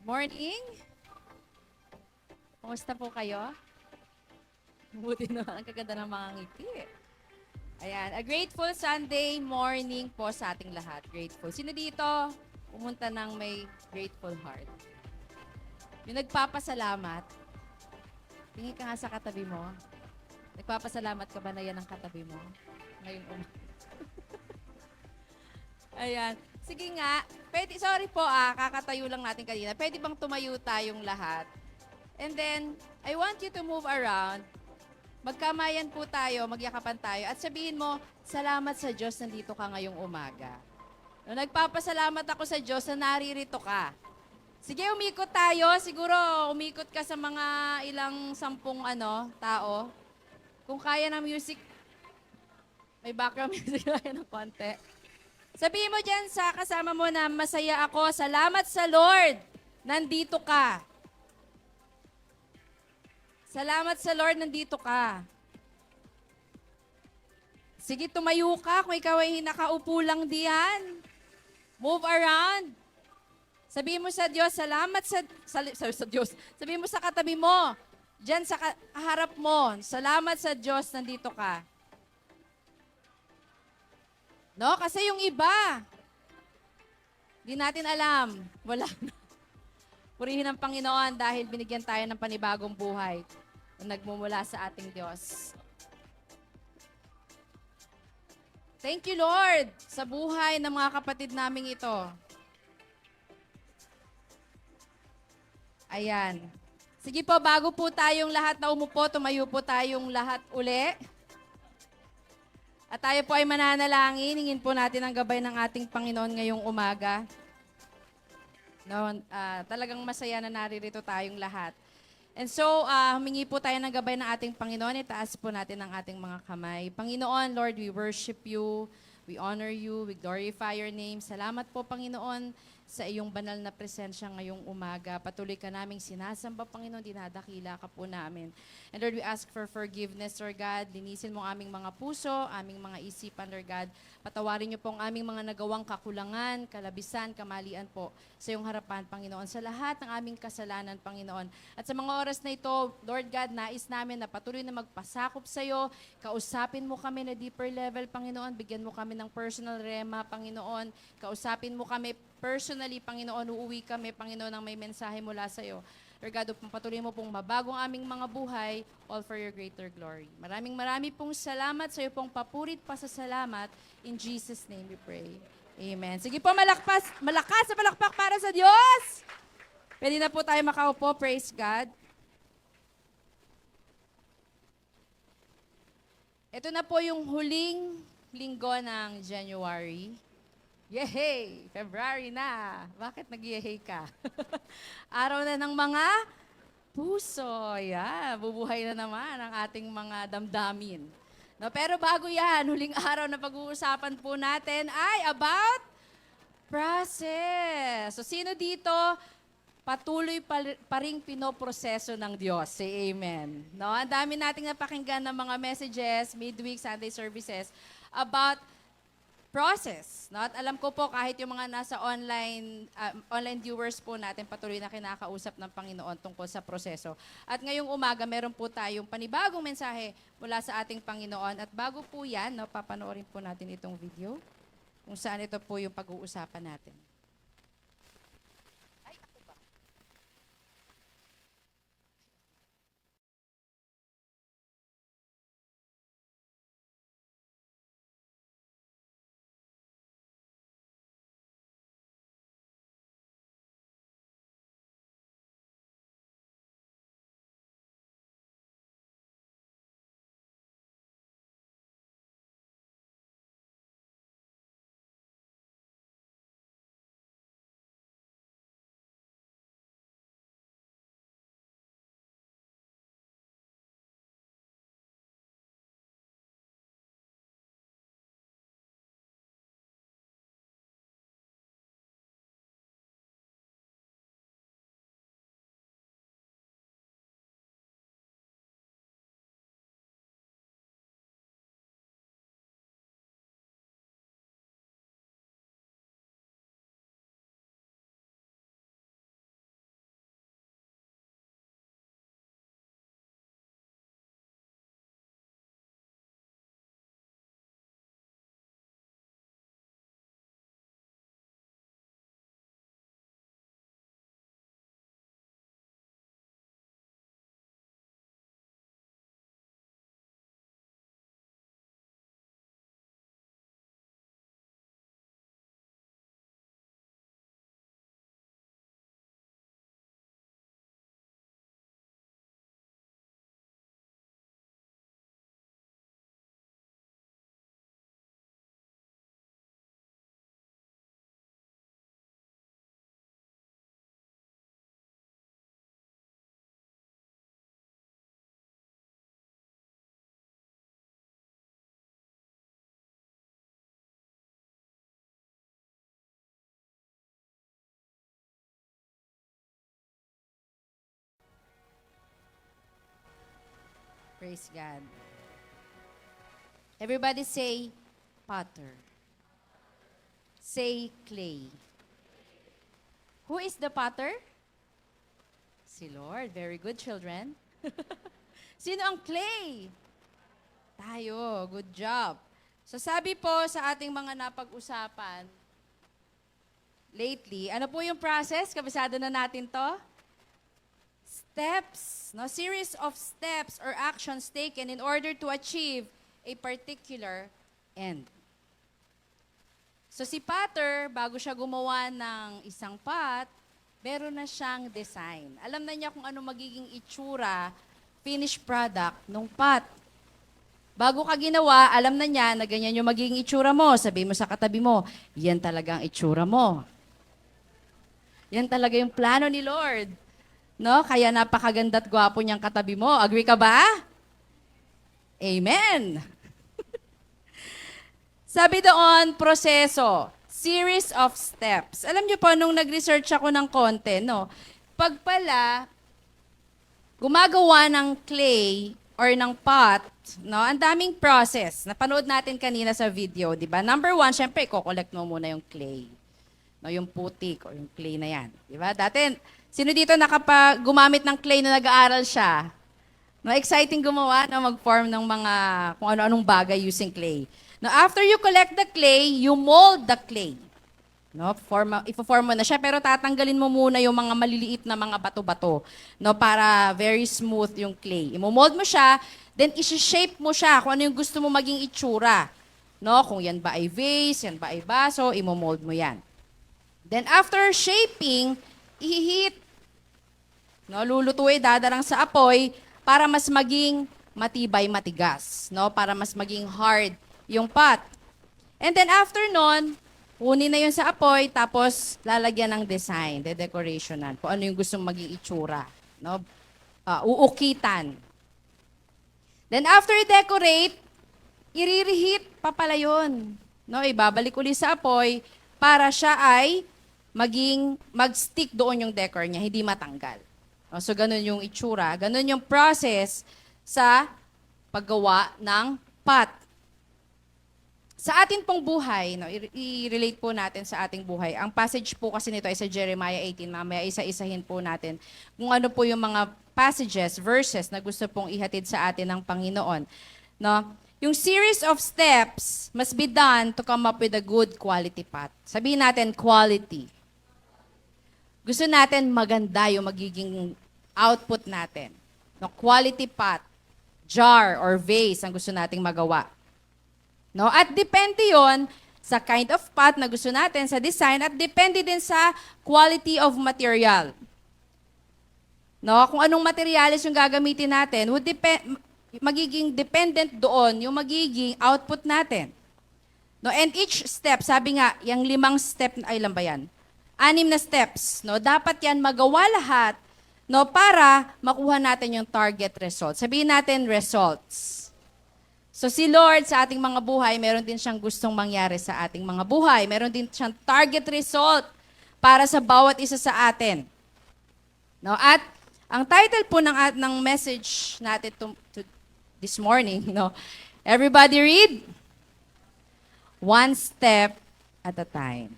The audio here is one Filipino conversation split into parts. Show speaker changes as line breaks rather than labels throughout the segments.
Morning! Kumusta po kayo? Buti naman, ang kaganda ng mga ngiti. Ayan, a grateful Sunday morning po sa ating lahat. Grateful. Sino dito pumunta ng may grateful heart? Yung nagpapasalamat, tingin ka nga sa katabi mo. Nagpapasalamat ka ba na yan ang katabi mo? Ngayon Ayan. Sige nga, pwede, sorry po kakatayo lang natin kanina. Pwede bang tumayo tayong lahat? And then, I want you to move around. Magkamayan po tayo, magyakapan tayo, at sabihin mo, salamat sa Diyos, nandito ka ngayong umaga. No, nagpapasalamat ako sa Diyos na naririto ka. Sige, umikot tayo. Siguro, umikot ka sa mga ilang sampung tao. Kung kaya ng music, may background music tayo ng konti. Sabihin mo dyan sa kasama mo na masaya ako. Salamat sa Lord, nandito ka. Salamat sa Lord, nandito ka. Sige, tumayo ka kung ikaw ay nakaupo lang diyan. Move around. Sabihin mo sa Diyos, salamat sa Diyos. Sabihin mo sa katabi mo, diyan sa harap mo, salamat sa Diyos, nandito ka. No, kasi yung iba, di natin alam, wala na. Purihin ang Panginoon dahil binigyan tayo ng panibagong buhay na nagmumula sa ating Diyos. Thank you, Lord, sa buhay ng mga kapatid naming ito. Ayan. Sige po, bago po tayong lahat na umupo, tumayo po tayong lahat uli. At tayo po ay mananalangin. Hingin po natin ang gabay ng ating Panginoon ngayong umaga. No, talagang masaya na naririto tayong lahat. And so, humingi po tayo ng gabay ng ating Panginoon. Itaas po natin ang ating mga kamay. Panginoon, Lord, we worship you. We honor you. We glorify your name. Salamat po, Panginoon, sa iyong banal na presensya ngayong umaga. Patuloy ka naming sinasamba, Panginoon. Dinadakila ka po namin. And Lord, we ask for forgiveness, Lord God. Linisin mo aming mga puso, aming mga isipan, Lord God. Patawarin niyo po ang aming mga nagawang kakulangan, kalabisan, kamalian po sa iyong harapan, Panginoon. Sa lahat ng aming kasalanan, Panginoon. At sa mga oras na ito, Lord God, nais namin na patuloy na magpasakop sa iyo. Kausapin mo kami na deeper level, Panginoon. Bigyan mo kami ng personal rema, Panginoon. Kausapin mo kami personally, Panginoon. Uuwi kami, Panginoon, ng may mensahe mula sa iyo. Lord God, patuloy mo pong mabagong aming mga buhay, all for your greater glory. Maraming pong salamat sa iyo pong papurit pasasalamat. In Jesus' name we pray. Amen. Sige po, malakas sa palakpak para sa Diyos. Pwede na po tayo makaupo. Praise God. Ito na po yung huling linggo ng January. Yehey! February na. Bakit nag-yehey ka? Araw na ng mga puso. Yeah, bubuhay na naman ang ating mga damdamin. No, pero bago yan, huling araw na pag-uusapan po natin ay about process. So sino dito patuloy pa ring pinoproseso ng Diyos? Say amen. No, ang dami nating napakinggan ng mga messages, midweek Sunday services about process. No? At alam ko po kahit yung mga nasa online viewers po natin patuloy na kinakausap ng Panginoon tungkol sa proseso. At ngayong umaga meron po tayong panibagong mensahe mula sa ating Panginoon. At bago po yan, no, papanoorin po natin itong video kung saan ito po yung pag-uusapan natin. Praise God. Everybody say, potter. Say, clay. Who is the potter? Si Lord. Very good, children. Sino ang clay? Tayo. Good job. So sabi po sa ating mga napag-usapan, lately, ano po yung process? Kabisado na natin to? Steps. No? Series of steps or actions taken in order to achieve a particular end. So si Potter, bago siya gumawa ng isang pot, meron na siyang design. Alam na niya kung ano magiging itsura, finished product ng pot. Bago ka ginawa, alam na niya na ganyan yung magiging itsura mo. Sabi mo sa katabi mo, yan talaga ang itsura mo. Yan talaga yung plano ni Lord. No? Kaya napakaganda at gwapo niyang katabi mo. Agree ka ba? Amen! Sabi doon, proseso. Series of steps. Alam niyo po, nung nag-research ako ng konti, no? Pag pala, gumagawa ng clay or ng pot, no? Ang daming process. Napanood natin kanina sa video, di ba? Number one, syempre, i-collect mo muna yung clay. No, yung putik o yung clay na yan. Di ba? Dati, sino dito gumamit ng clay na nag-aaral siya? No, exciting gumawa, no? Mag-form ng mga kung ano-anong bagay using clay. Now, after you collect the clay, you mold the clay. No, ipo-form mo na siya, pero tatanggalin mo muna yung mga maliliit na mga bato-bato, no, para very smooth yung clay. Imo-mold mo siya, then isi-shape mo siya kung ano yung gusto mo maging itsura. No, kung yan ba ay vase, yan ba ay baso, imo-mold mo yan. Then after shaping, i-heat. No, lulutuin, dadarang sa apoy para mas maging matibay, matigas, no, para mas maging hard yung pot. And then after nun, kunin na yun sa apoy, tapos lalagyan ng design, de-decorationan, kung ano yung gustong maging itsura. No? Uukitan. Then after i-decorate, i-reheat pa pala yun. No? Ibabalik ulit sa apoy para siya ay mag-stick doon yung decor niya, hindi matanggal. No? So ganun yung itsura, ganun yung process sa paggawa ng pot. Sa atin pong buhay, no, i-relate po natin sa ating buhay. Ang passage po kasi nito ay sa Jeremiah 18. Mamaya isa-isahin po natin kung ano po yung mga passages, verses na gusto pong ihatid sa atin ng Panginoon. No? Yung series of steps must be done to come up with a good quality pot. Sabihin natin, quality. Gusto natin maganda yung magiging output natin. No, quality pot, jar or vase ang gusto nating magawa. No? At depende yon sa kind of pot na gusto natin, sa design, at depende din sa quality of material. No? Kung anong materials yung gagamitin natin, magiging dependent doon yung magiging output natin. No? And each step, sabi nga, yung 5 step, ay ilan ba yan? 6 na steps. No? Dapat yan magawa lahat, no, para makuha natin yung target result. Sabihin natin results. So si Lord sa ating mga buhay, meron din siyang gustong mangyari sa ating mga buhay. Meron din siyang target result para sa bawat isa sa atin. No? At ang title po ng message natin to this morning, no? Everybody read? One step at a time.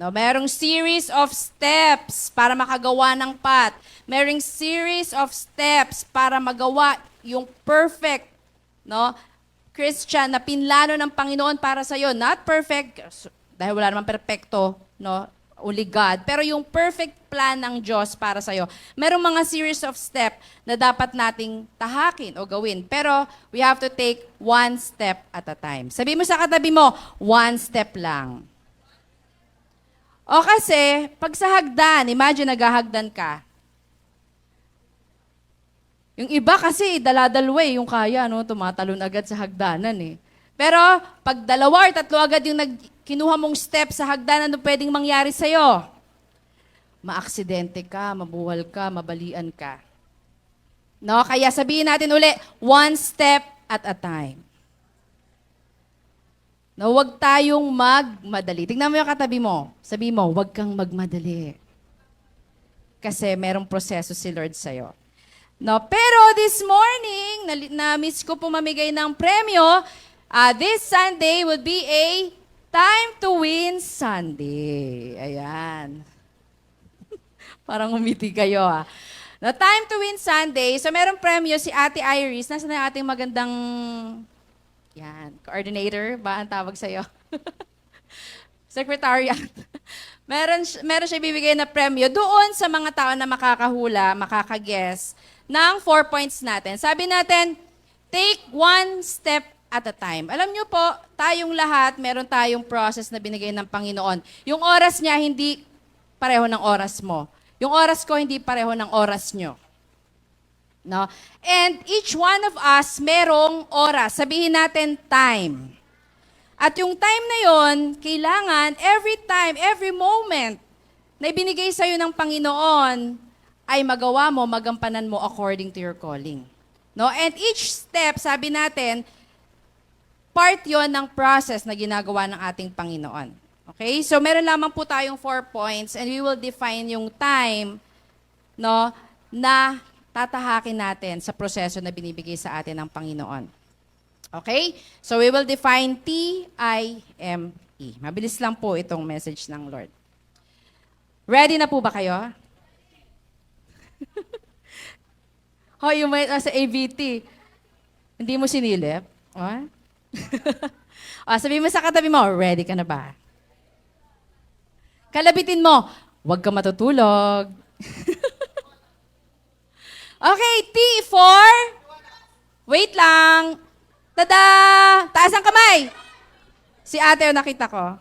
No, merong series of steps para makagawa ng pot. Merong series of steps para magawa yung perfect, no, Christian na pinlano ng Panginoon para sa iyo. Not perfect, dahil wala namang perfecto, no, only God. Pero yung perfect plan ng Diyos para sa iyo. Merong mga series of step na dapat nating tahakin o gawin. Pero we have to take one step at a time. Sabi mo sa katabi mo, one step lang. O kasi, pag sa hagdan, imagine naghahagdan ka. Yung iba kasi, dala-dalway yung kaya, no? Tumatalon agad sa hagdanan eh. Pero, pag 2 or 3 agad yung kinuha mong step sa hagdanan, ano pwedeng mangyari sa'yo? Maaksidente ka, mabuwal ka, mabalian ka. No? Kaya sabihin natin uli, one step at a time. No, huwag tayong magmadali. Tingnan mo yung katabi mo. Sabi mo, huwag kang magmadali. Kasi merong proseso si Lord sa'yo. No, pero this morning, morning, na-miss ko pumamigay ng premyo. This Sunday would be a Time to Win Sunday. Ayan. Parang umiti kayo Na Time to Win Sunday. So merong premyo si Ate Iris. Nasaan na yung ating magandang coordinator ba ang tawag sa'yo? Secretariat. meron siya ibibigay na premyo doon sa mga tao na makakahula, makakaguess ng 4 points natin. Sabi natin, take one step at a time. Alam niyo po, tayong lahat, meron tayong process na binigay ng Panginoon. Yung oras niya, hindi pareho ng oras mo. Yung oras ko, hindi pareho ng oras nyo. No? And each one of us, merong oras. Sabihin natin, time. At yung time na yon, kailangan every time, every moment na ibinigay sa'yo ng Panginoon, ay magawa mo, magampanan mo according to your calling. No? And each step, sabi natin, part yon ng process na ginagawa ng ating Panginoon. Okay? So meron lamang po tayong 4 points and we will define yung time na tatahakin natin sa proseso na binibigay sa atin ng Panginoon. Okay? So we will define T-I-M-E. Mabilis lang po itong message ng Lord. Ready na po ba kayo? Yung may sa ABT. Hindi mo sinilip? Sabihin mo sa katabi mo, ready ka na ba? Kalabitin mo, huwag ka matutulog. Okay, T for... Wait lang. Tada! Taas ang kamay! Si ate yung nakita ko.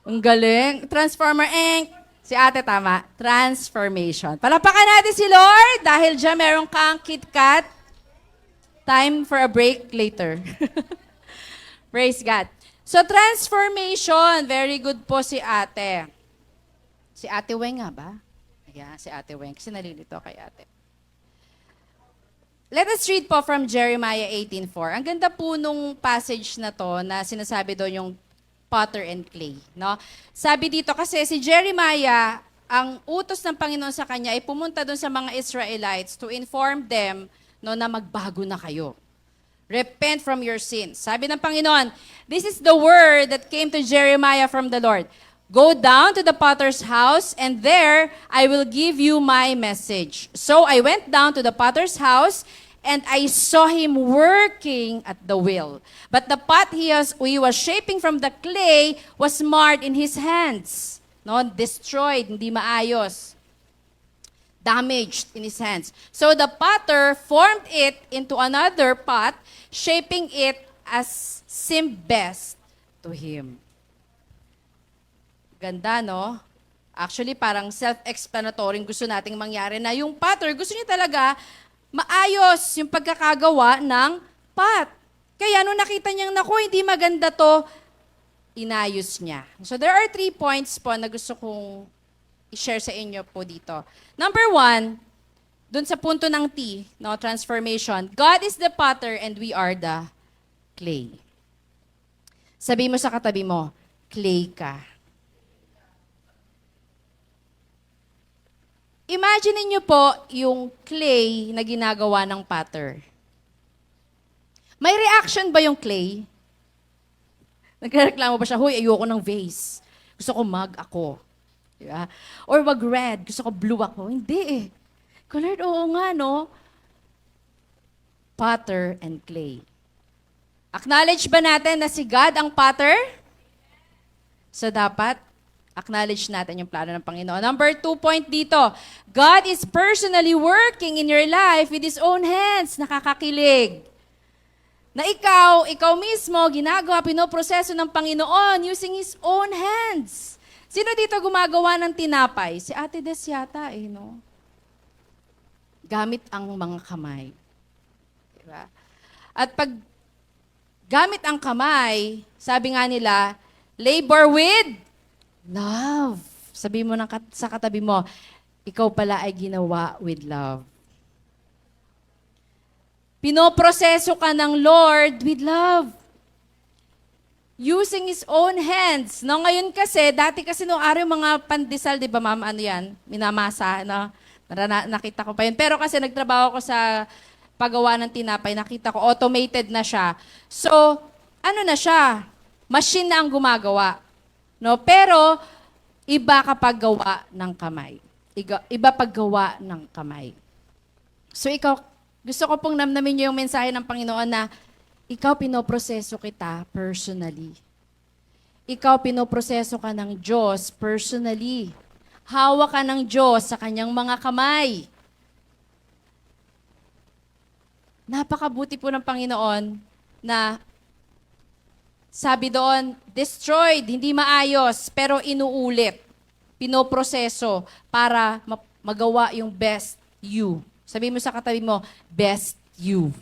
Ang galing. Transformer Inc. Si ate tama. Transformation. Palapakan natin si Lord dahil dyan meron kang KitKat. Time for a break later. Praise God. So, transformation. Very good po si ate. Si ate Weng nga ba? Yeah, si ate Weng. Kasi nalilito kay ate. Let us read po from Jeremiah 18:4. Ang ganda po nung passage na to na sinasabi doon yung potter and clay. No? Sabi dito kasi si Jeremiah, ang utos ng Panginoon sa kanya ay pumunta doon sa mga Israelites to inform them na magbago na kayo. Repent from your sins. Sabi ng Panginoon, this is the word that came to Jeremiah from the Lord. Go down to the potter's house, and there I will give you my message. So I went down to the potter's house, and I saw him working at the wheel. But the pot he was shaping from the clay was marred in his hands. No, destroyed, hindi maayos. Damaged in his hands. So the potter formed it into another pot, shaping it as seemed best to him. Ganda, no? Actually, parang self-explanatory gusto nating mangyari na yung potter, gusto niya talaga maayos yung pagkakagawa ng pot. Kaya nung nakita niyang, naku, hindi maganda to, inayos niya. So there are 3 points po na gusto kong i-share sa inyo po dito. Number 1, dun sa punto ng T, no, transformation. God is the potter and we are the clay. Sabi mo sa katabi mo, clay ka. Imagine niyo po yung clay na ginagawa ng potter. May reaction ba yung clay? Nagreklamo ba siya, huy, ayoko ng vase. Gusto ko mag ako. Diba? Or wag red, gusto ko blue ako. Hindi eh. Lord, oo nga, no? Potter and clay. Acknowledge ba natin na si God ang potter? So dapat, acknowledge natin yung plano ng Panginoon. Number 2 point dito, God is personally working in your life with His own hands. Nakakakilig. Na ikaw mismo, ginagawa, pinoproseso ng Panginoon using His own hands. Sino dito gumagawa ng tinapay? Si Ate Des yata no? Gamit ang mga kamay. Diba? At pag gamit ang kamay, sabi nga nila, labor with love. Sabi mo sa katabi mo, ikaw pala ay ginawa with love. Pinoproseso ka ng Lord with love. Using His own hands. No, ngayon kasi, dati kasi nung araw mga pandesal, di ba ma'am, ano yan? Minamasa, no? Nakita ko pa yun. Pero kasi nagtrabaho ko sa paggawa ng tinapay. Nakita ko, automated na siya. So, ano na siya? Machine na ang gumagawa. No? Pero, iba kapag gawa ng kamay. Iba paggawa ng kamay. So, ikaw, gusto ko pong namnamin niyo yung mensahe ng Panginoon na ikaw pinoproseso kita personally. Ikaw pinoproseso ka ng Diyos personally. Hawak ka ng Diyos sa kanyang mga kamay. Napakabuti po ng Panginoon na sabi doon, destroyed, hindi maayos, pero inuulit. Pinoproseso para magawa yung best you. Sabi mo sa katabi mo, best you.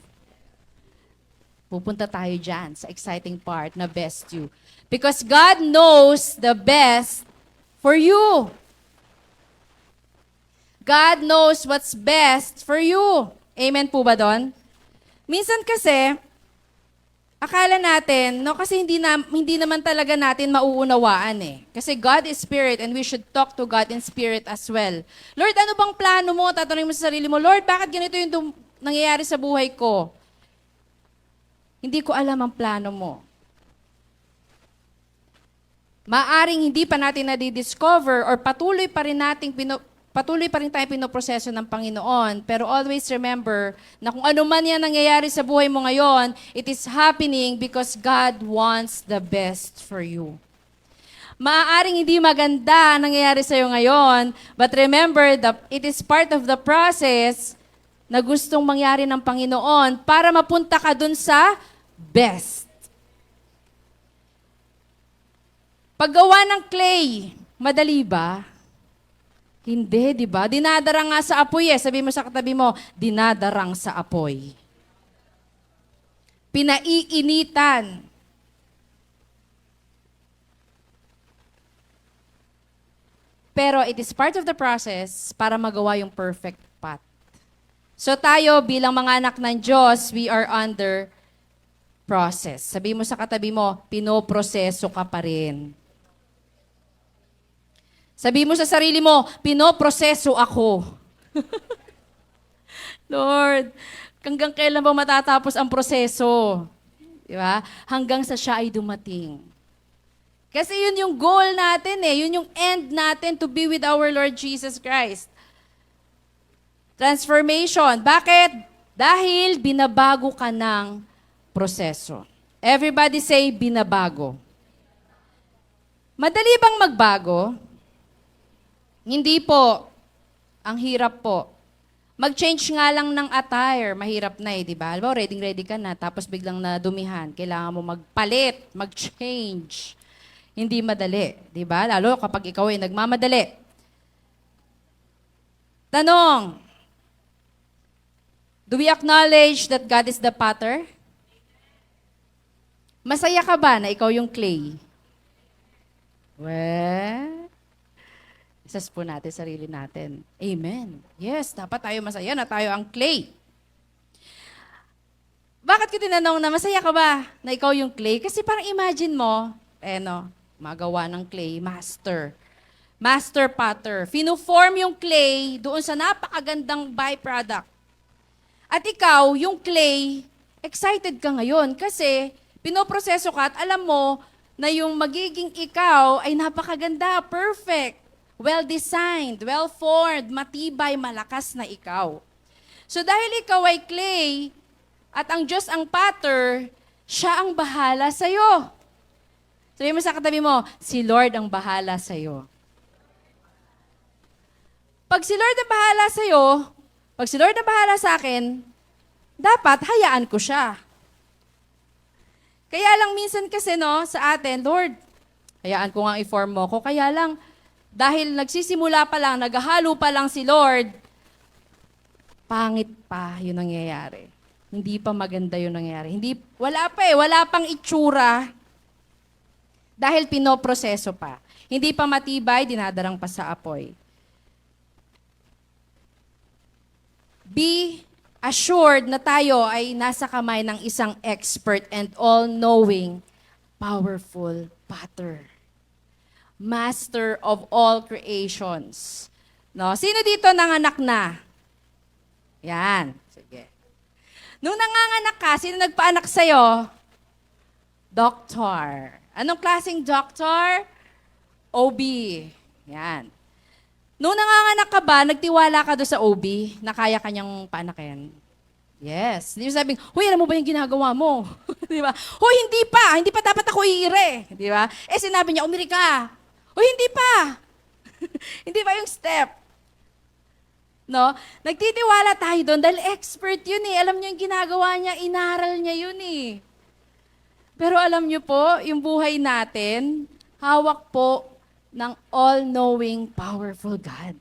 Pupunta tayo dyan sa exciting part na best you. Because God knows the best for you. God knows what's best for you. Amen po ba doon? Minsan kasi, akala natin, no, kasi hindi naman talaga natin mauunawaan eh. Kasi God is spirit and we should talk to God in spirit as well. Lord, ano bang plano mo? Tatanungin mo sa sarili mo, Lord, bakit ganito yung nangyayari sa buhay ko? Hindi ko alam ang plano mo. Maaring hindi pa natin na-discover or patuloy pa rin tayong pinoproseso ng Panginoon. Pero always remember na kung ano man yan nangyayari sa buhay mo ngayon, it is happening because God wants the best for you. Maaaring hindi maganda ang nangyayari sa iyo ngayon, but remember that it is part of the process na gustong mangyari ng Panginoon para mapunta ka dun sa best. Paggawa ng clay, madali ba? Hindi, di ba? Dinadarang nga sa apoy eh. Sabi mo sa katabi mo, dinadarang sa apoy. Pinaiinitan. Pero it is part of the process para magawa yung perfect path. So tayo bilang mga anak ng Diyos, we are under process. Sabi mo sa katabi mo, pinoproseso ka pa rin. Sabi mo sa sarili mo, pinoproseso ako. Lord, hanggang kailan ba matatapos ang proseso? Di ba? Hanggang sa siya ay dumating. Kasi yun yung goal natin eh. Yun yung end natin to be with our Lord Jesus Christ. Transformation. Bakit? Dahil binabago ka ng proseso. Everybody say, binabago. Madali bang magbago? Hindi po. Ang hirap po. Mag-change nga lang ng attire, mahirap na eh, di ba? Alam mo, ready ka na, tapos biglang nadumihan. Kailangan mo magpalit, mag-change. Hindi madali, di ba? Lalo kapag ikaw ay nagmamadali. Tanong, do we acknowledge that God is the potter? Masaya ka ba na ikaw yung clay? Well, isas po natin sarili natin. Amen. Yes, dapat tayo masaya na tayo ang clay. Bakit ko tinanong na masaya ka ba na ikaw yung clay? Kasi parang imagine mo, magawa ng clay, master potter. Fino-form yung clay doon sa napakagandang byproduct. At ikaw, yung clay, excited ka ngayon kasi pinoproseso ka at alam mo na yung magiging ikaw ay napakaganda, perfect. Well-designed, well-formed, matibay, malakas na ikaw. So dahil ikaw ay clay at ang Diyos ang potter, siya ang bahala sa'yo. Sabi mo sa katabi mo, si Lord ang bahala sa'yo. Pag si Lord ang bahala sa'yo, pag si Lord ang bahala sa akin, dapat hayaan ko siya. Kaya lang minsan kasi sa atin, Lord, hayaan ko nga i-form mo ko, kaya lang, dahil nagsisimula pa lang, naghahalo pa lang si Lord, pangit pa yung nangyayari. Hindi pa maganda yung nangyayari. Wala pang itsura. Dahil pinoproseso pa. Hindi pa matibay, dinadarang pa sa apoy. Be assured na tayo ay nasa kamay ng isang expert and all-knowing, powerful potter. Master of all creations. No? Sino dito nanganak na? Yan. Sige. Nung nanganganak ka, sino nagpaanak sa'yo? Doctor. Anong klaseng doctor? OB. Yan. Nung nanganganak ka ba, nagtiwala ka doon sa OB na kaya kanyang paanakin? Yes. Hindi mo sabing, huy, alam mo ba yung ginagawa mo? Di ba? Huy, hindi pa dapat ako iire. Di ba? Eh, sinabi niya, umiri ka. Huy, hindi pa. Hindi pa yung step. No? Nagtitiwala tayo doon dahil expert yun eh. Alam niyo yung ginagawa niya, inaral niya yun eh. Pero alam niyo po, yung buhay natin, hawak po ng all-knowing, powerful God.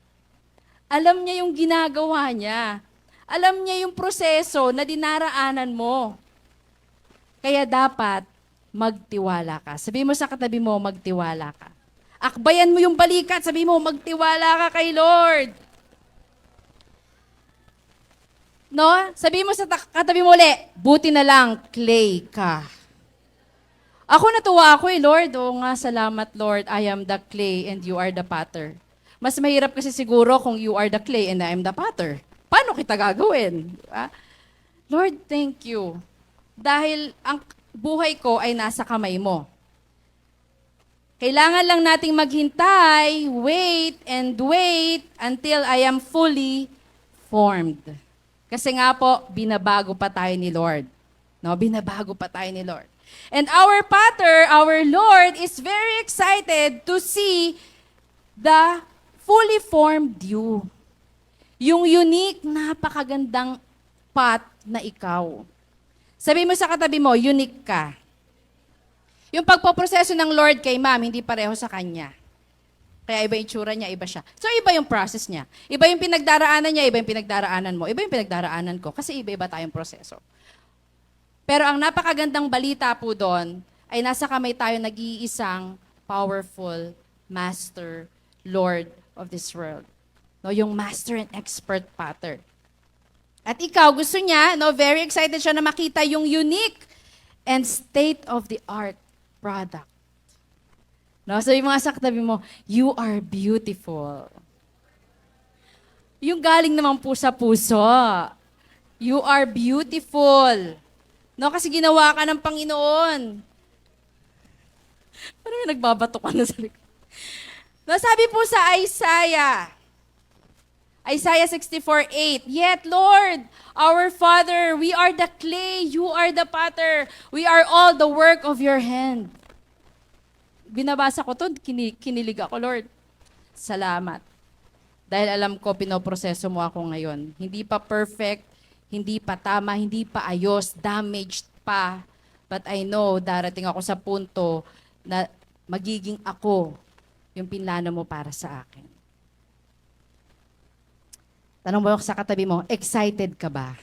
Alam niya yung ginagawa niya. Alam niya yung proseso na dinaraanan mo. Kaya dapat magtiwala ka. Sabi mo sa katabi mo, magtiwala ka. Akbayan mo yung balikat, sabi mo, magtiwala ka kay Lord. No? Sabi mo sa katabi mo ulit, buti na lang, clay ka. Ako natuwa ako Lord. Oo nga, salamat Lord. I am the clay and you are the potter. Mas mahirap kasi siguro kung you are the clay and I am the potter. Paano kita gagawin? Diba? Lord, thank you. Dahil ang buhay ko ay nasa kamay mo. Kailangan lang nating maghintay, wait, and wait until I am fully formed. Kasi nga po, binabago pa tayo ni Lord. No, binabago pa tayo ni Lord. And our Pater, our Lord, is very excited to see the fully formed you. Yung unique, napakagandang path na ikaw. Sabi mo sa katabi mo, unique ka. Yung pagpoproseso ng Lord kay ma'am, hindi pareho sa kanya. Kaya iba yung tsura niya, iba siya. So iba yung process niya. Iba yung pinagdaraanan niya, iba yung pinagdaraanan mo. Iba yung pinagdaraanan ko. Kasi iba-iba tayong proseso. Pero ang napakagandang balita po doon, ay nasa kamay tayo nag-iisang powerful Master, Lord of this world. No, yung master and expert potter. At ikaw, gusto niya, no, very excited siya na makita yung unique and state-of-the-art product. No, so yung mga saktabi mo, you are beautiful. Yung galing naman po sa puso. You are beautiful. No, kasi ginawa ka ng Panginoon. Parang may nagbabato ka na sa likod. No, sabi po sa Isaiah 64:8, Yet, Lord, our Father, we are the clay, you are the potter. We are all the work of your hand. Binabasa ko to, kinilig ako, Lord. Salamat. Dahil alam ko, pinoproseso mo ako ngayon. Hindi pa perfect, hindi pa tama, hindi pa ayos, damaged pa. But I know, darating ako sa punto na magiging ako yung pinlano mo para sa akin. Tanong mo sa katabi mo, excited ka ba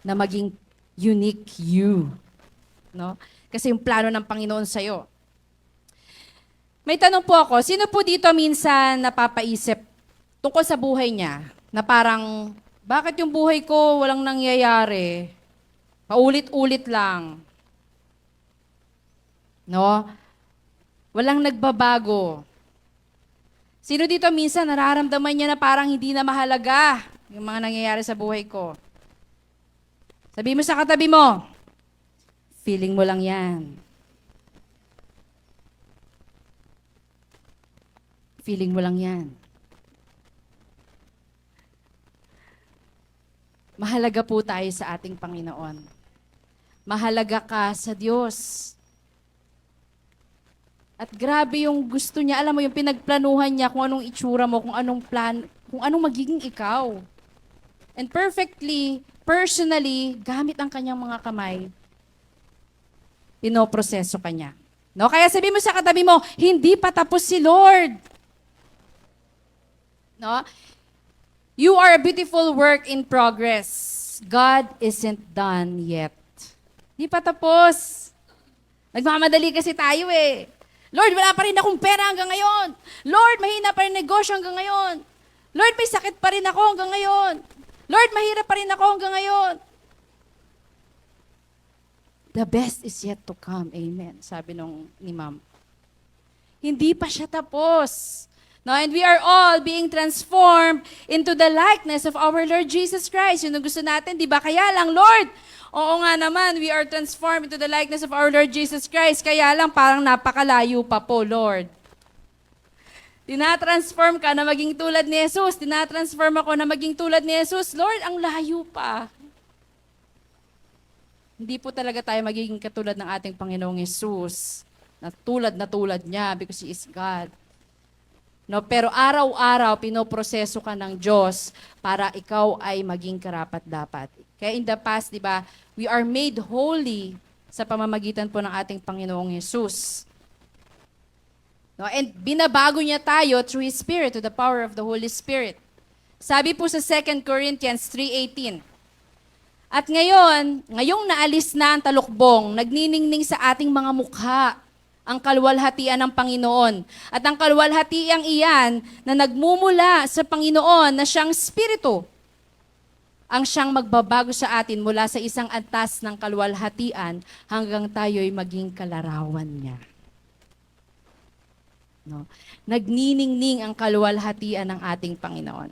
na maging unique you? No? Kasi yung plano ng Panginoon sa'yo. May tanong po ako, sino po dito minsan napapaisip tungkol sa buhay niya na parang, bakit yung buhay ko walang nangyayari? Paulit-ulit lang. No? Walang nagbabago. Sino dito minsan nararamdaman niya na parang hindi na mahalaga yung mga nangyayari sa buhay ko? Sabi mo sa katabi mo, feeling mo lang yan. Feeling mo lang yan. Mahalaga po tayo sa ating Panginoon. Mahalaga ka sa Diyos. At grabe yung gusto niya, alam mo yung pinagplanuhan niya kung anong itsura mo, kung anong magiging ikaw. And perfectly, personally, gamit ang kanyang mga kamay, pinoproseso ka niya. No? Kaya sabi mo sa katabi mo, hindi pa tapos si Lord. No? You are a beautiful work in progress. God isn't done yet. Hindi pa tapos. Nagmamadali kasi tayo eh. Lord, wala pa rin akong pera hanggang ngayon. Lord, mahina pa rin negosyo hanggang ngayon. Lord, may sakit pa rin ako hanggang ngayon. Lord, mahirap pa rin ako hanggang ngayon. The best is yet to come. Amen. Sabi ni Ma'am. Hindi pa siya tapos. No, and we are all being transformed into the likeness of our Lord Jesus Christ. Yun ang gusto natin, di ba? Kaya lang, Lord, oo nga naman, we are transformed into the likeness of our Lord Jesus Christ. Kaya lang, parang napakalayo pa po, Lord. Tinatransform ka na maging tulad ni Jesus. Tinatransform ako na maging tulad ni Jesus. Lord, ang layo pa. Hindi po talaga tayo magiging katulad ng ating Panginoong Jesus. Na tulad niya because He is God. No, pero araw-araw pinoproseso ka ng Diyos para ikaw ay maging karapat-dapat. Kaya in the past, di ba, we are made holy sa pamamagitan po ng ating Panginoong Jesus. No, and binabago niya tayo through His Spirit, to the power of the Holy Spirit. Sabi po sa 2 Corinthians 3:18, at ngayong naalis na ang talukbong, nagniningning sa ating mga mukha ang kaluwalhatian ng Panginoon. At ang kaluwalhatiang iyan na nagmumula sa Panginoon na siyang Espiritu, ang siyang magbabago sa atin mula sa isang antas ng kaluwalhatian hanggang tayo'y maging kalarawan niya. No? Nagniningning ang kaluwalhatian ng ating Panginoon.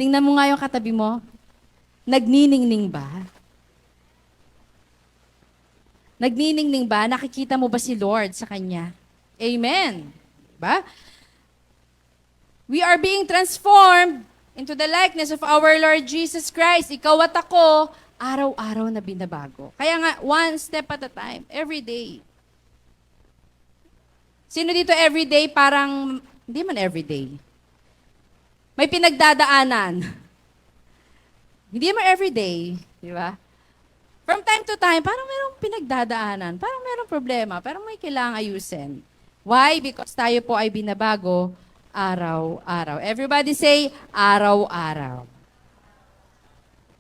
Tingnan mo nga yung katabi mo. Nagniningning ba? Nagniningning ba? Nakikita mo ba si Lord sa kanya? Amen. Diba? We are being transformed into the likeness of our Lord Jesus Christ. Ikaw at ako, araw-araw na binabago. Kaya nga, one step at a time, every day. Sino dito everyday parang, hindi man everyday. May pinagdadaanan. Hindi man everyday, di ba? From time to time, parang merong pinagdadaanan, parang merong problema, parang may kailangang ayusin. Why? Because tayo po ay binabago araw-araw. Everybody say, araw-araw.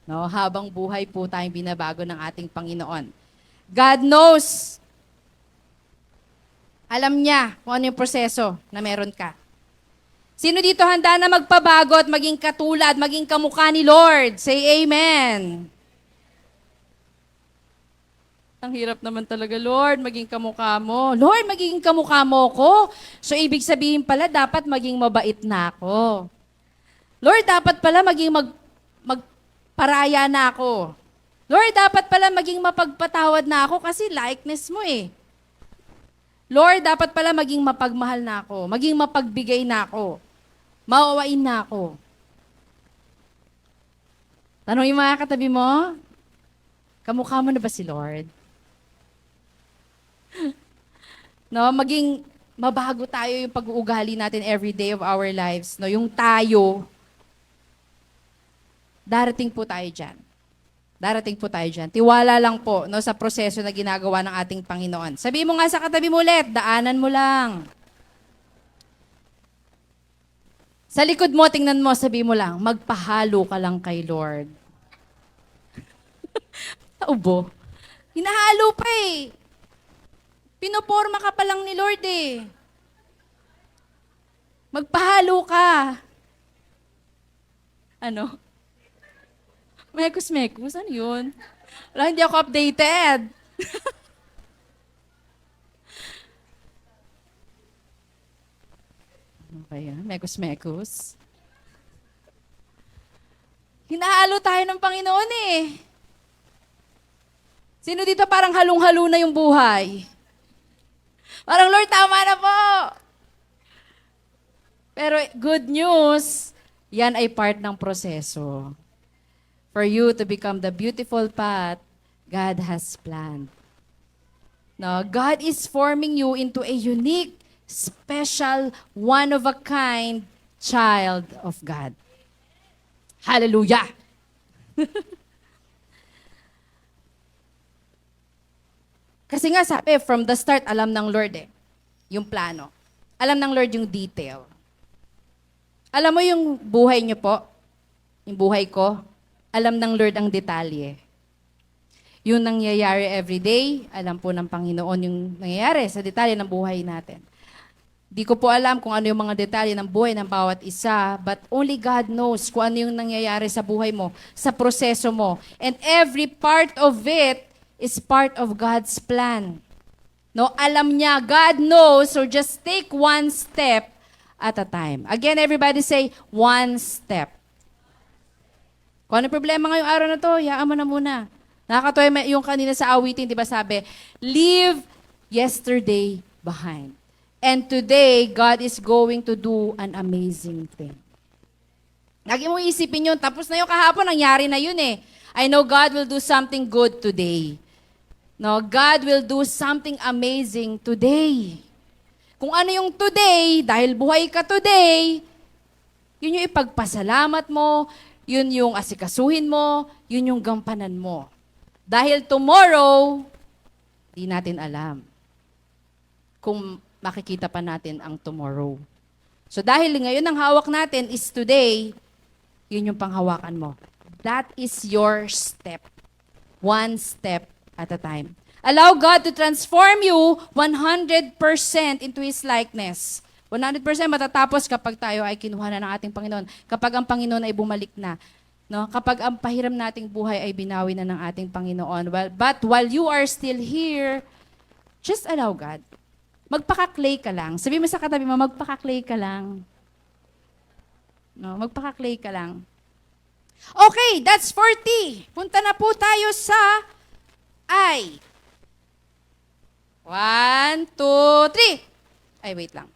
No, habang buhay po tayong binabago ng ating Panginoon. God knows. Alam niya kung ano yung proseso na meron ka. Sino dito handa na magpabago at maging katulad, maging kamukha ni Lord? Say amen. Ang hirap naman talaga, Lord, maging kamukha mo. Lord, magiging kamukha mo ko. So, ibig sabihin pala, dapat maging mabait na ako. Lord, dapat pala maging magparaya na ako. Lord, dapat pala maging mapagpatawad na ako kasi likeness mo eh. Lord, dapat pala maging mapagmahal na ako. Maging mapagbigay na ako. Maawain na ako. Tanong yung mga katabi mo, kamukha mo na ba si Lord? No, maging mabago tayo yung pag-uugali natin every day of our lives. No, yung tayo, darating po tayo dyan. Darating po tayo dyan. Tiwala lang po no, sa proseso na ginagawa ng ating Panginoon. Sabi mo nga sa katabi mo ulit, daanan mo lang. Sa likod mo, tingnan mo, sabi mo lang, magpahalo ka lang kay Lord. Ubo. Hinahalo pa eh. Pinoporma ka pa lang ni Lord eh. Magpahalo ka. Ano? Mekus-mekus? Ano yun? Wala, hindi ako updated. Ano kaya? Mekus-mekus? Hinahalo tayo ng Panginoon eh. Sino dito parang halong-halo na yung buhay? Parang, Lord, tama na po. Pero good news, yan ay part ng proseso. For you to become the beautiful path God has planned. No, God is forming you into a unique, special, one-of-a-kind child of God. Hallelujah! Kasi nga sabi, from the start, alam ng Lord yung plano. Alam ng Lord yung detail. Alam mo yung buhay niyo po, yung buhay ko, alam ng Lord ang detalye. Yung nangyayari everyday, alam po ng Panginoon yung nangyayari sa detalye ng buhay natin. Di ko po alam kung ano yung mga detalye ng buhay ng bawat isa, but only God knows kung ano yung nangyayari sa buhay mo, sa proseso mo. And every part of it is part of God's plan. No, alam niya, God knows, so just take one step at a time. Again, everybody say, one step. Kung ano problema ngayong araw na to, hayaan mo na muna. Nakakatuwa yung kanina sa awitin, di ba sabi, leave yesterday behind. And today, God is going to do an amazing thing. Lagi mo isipin yun, tapos na yung kahapon, nangyari na yun eh. I know God will do something good today. No, God will do something amazing today. Kung ano yung today, dahil buhay ka today, yun yung ipagpasalamat mo, yun yung asikasuhin mo, yun yung gampanan mo. Dahil tomorrow, di natin alam kung makikita pa natin ang tomorrow. So dahil ngayon ang hawak natin is today, yun yung panghawakan mo. That is your step. One step at a time. Allow God to transform you 100% into His likeness. 100% matatapos kapag tayo ay kinuha na ng ating Panginoon. Kapag ang Panginoon ay bumalik na. No? Kapag ang pahiram nating buhay ay binawi na ng ating Panginoon. But while you are still here, just allow God. Magpaka-clay ka lang. Sabi mo sa katabi mo, magpaka-clay ka lang. No, magpaka-clay ka lang. Okay, that's 40. Punta na po tayo sa I. 1, 2, 3. Ay, wait lang.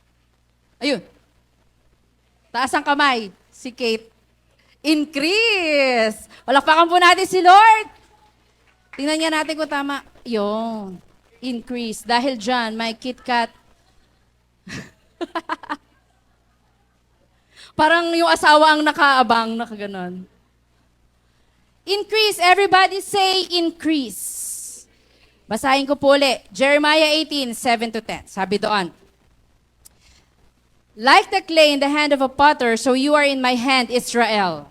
Ayun. Taas ang kamay. Si Kate. Increase. Walakpakan po natin si Lord. Tingnan niya natin kung tama. Yun. Increase. Dahil dyan, may KitKat. Parang yung asawa ang nakaabang, nakaganon. Increase. Everybody say increase. Basahin ko po ulit. Jeremiah 18, 7-10. Sabi doon, like the clay in the hand of a potter, so you are in my hand, Israel.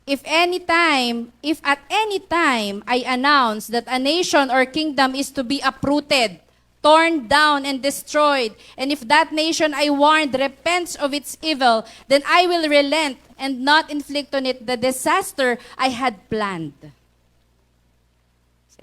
If at any time I announce that a nation or kingdom is to be uprooted, torn down and destroyed, and if that nation I warned repents of its evil, then I will relent and not inflict on it the disaster I had planned.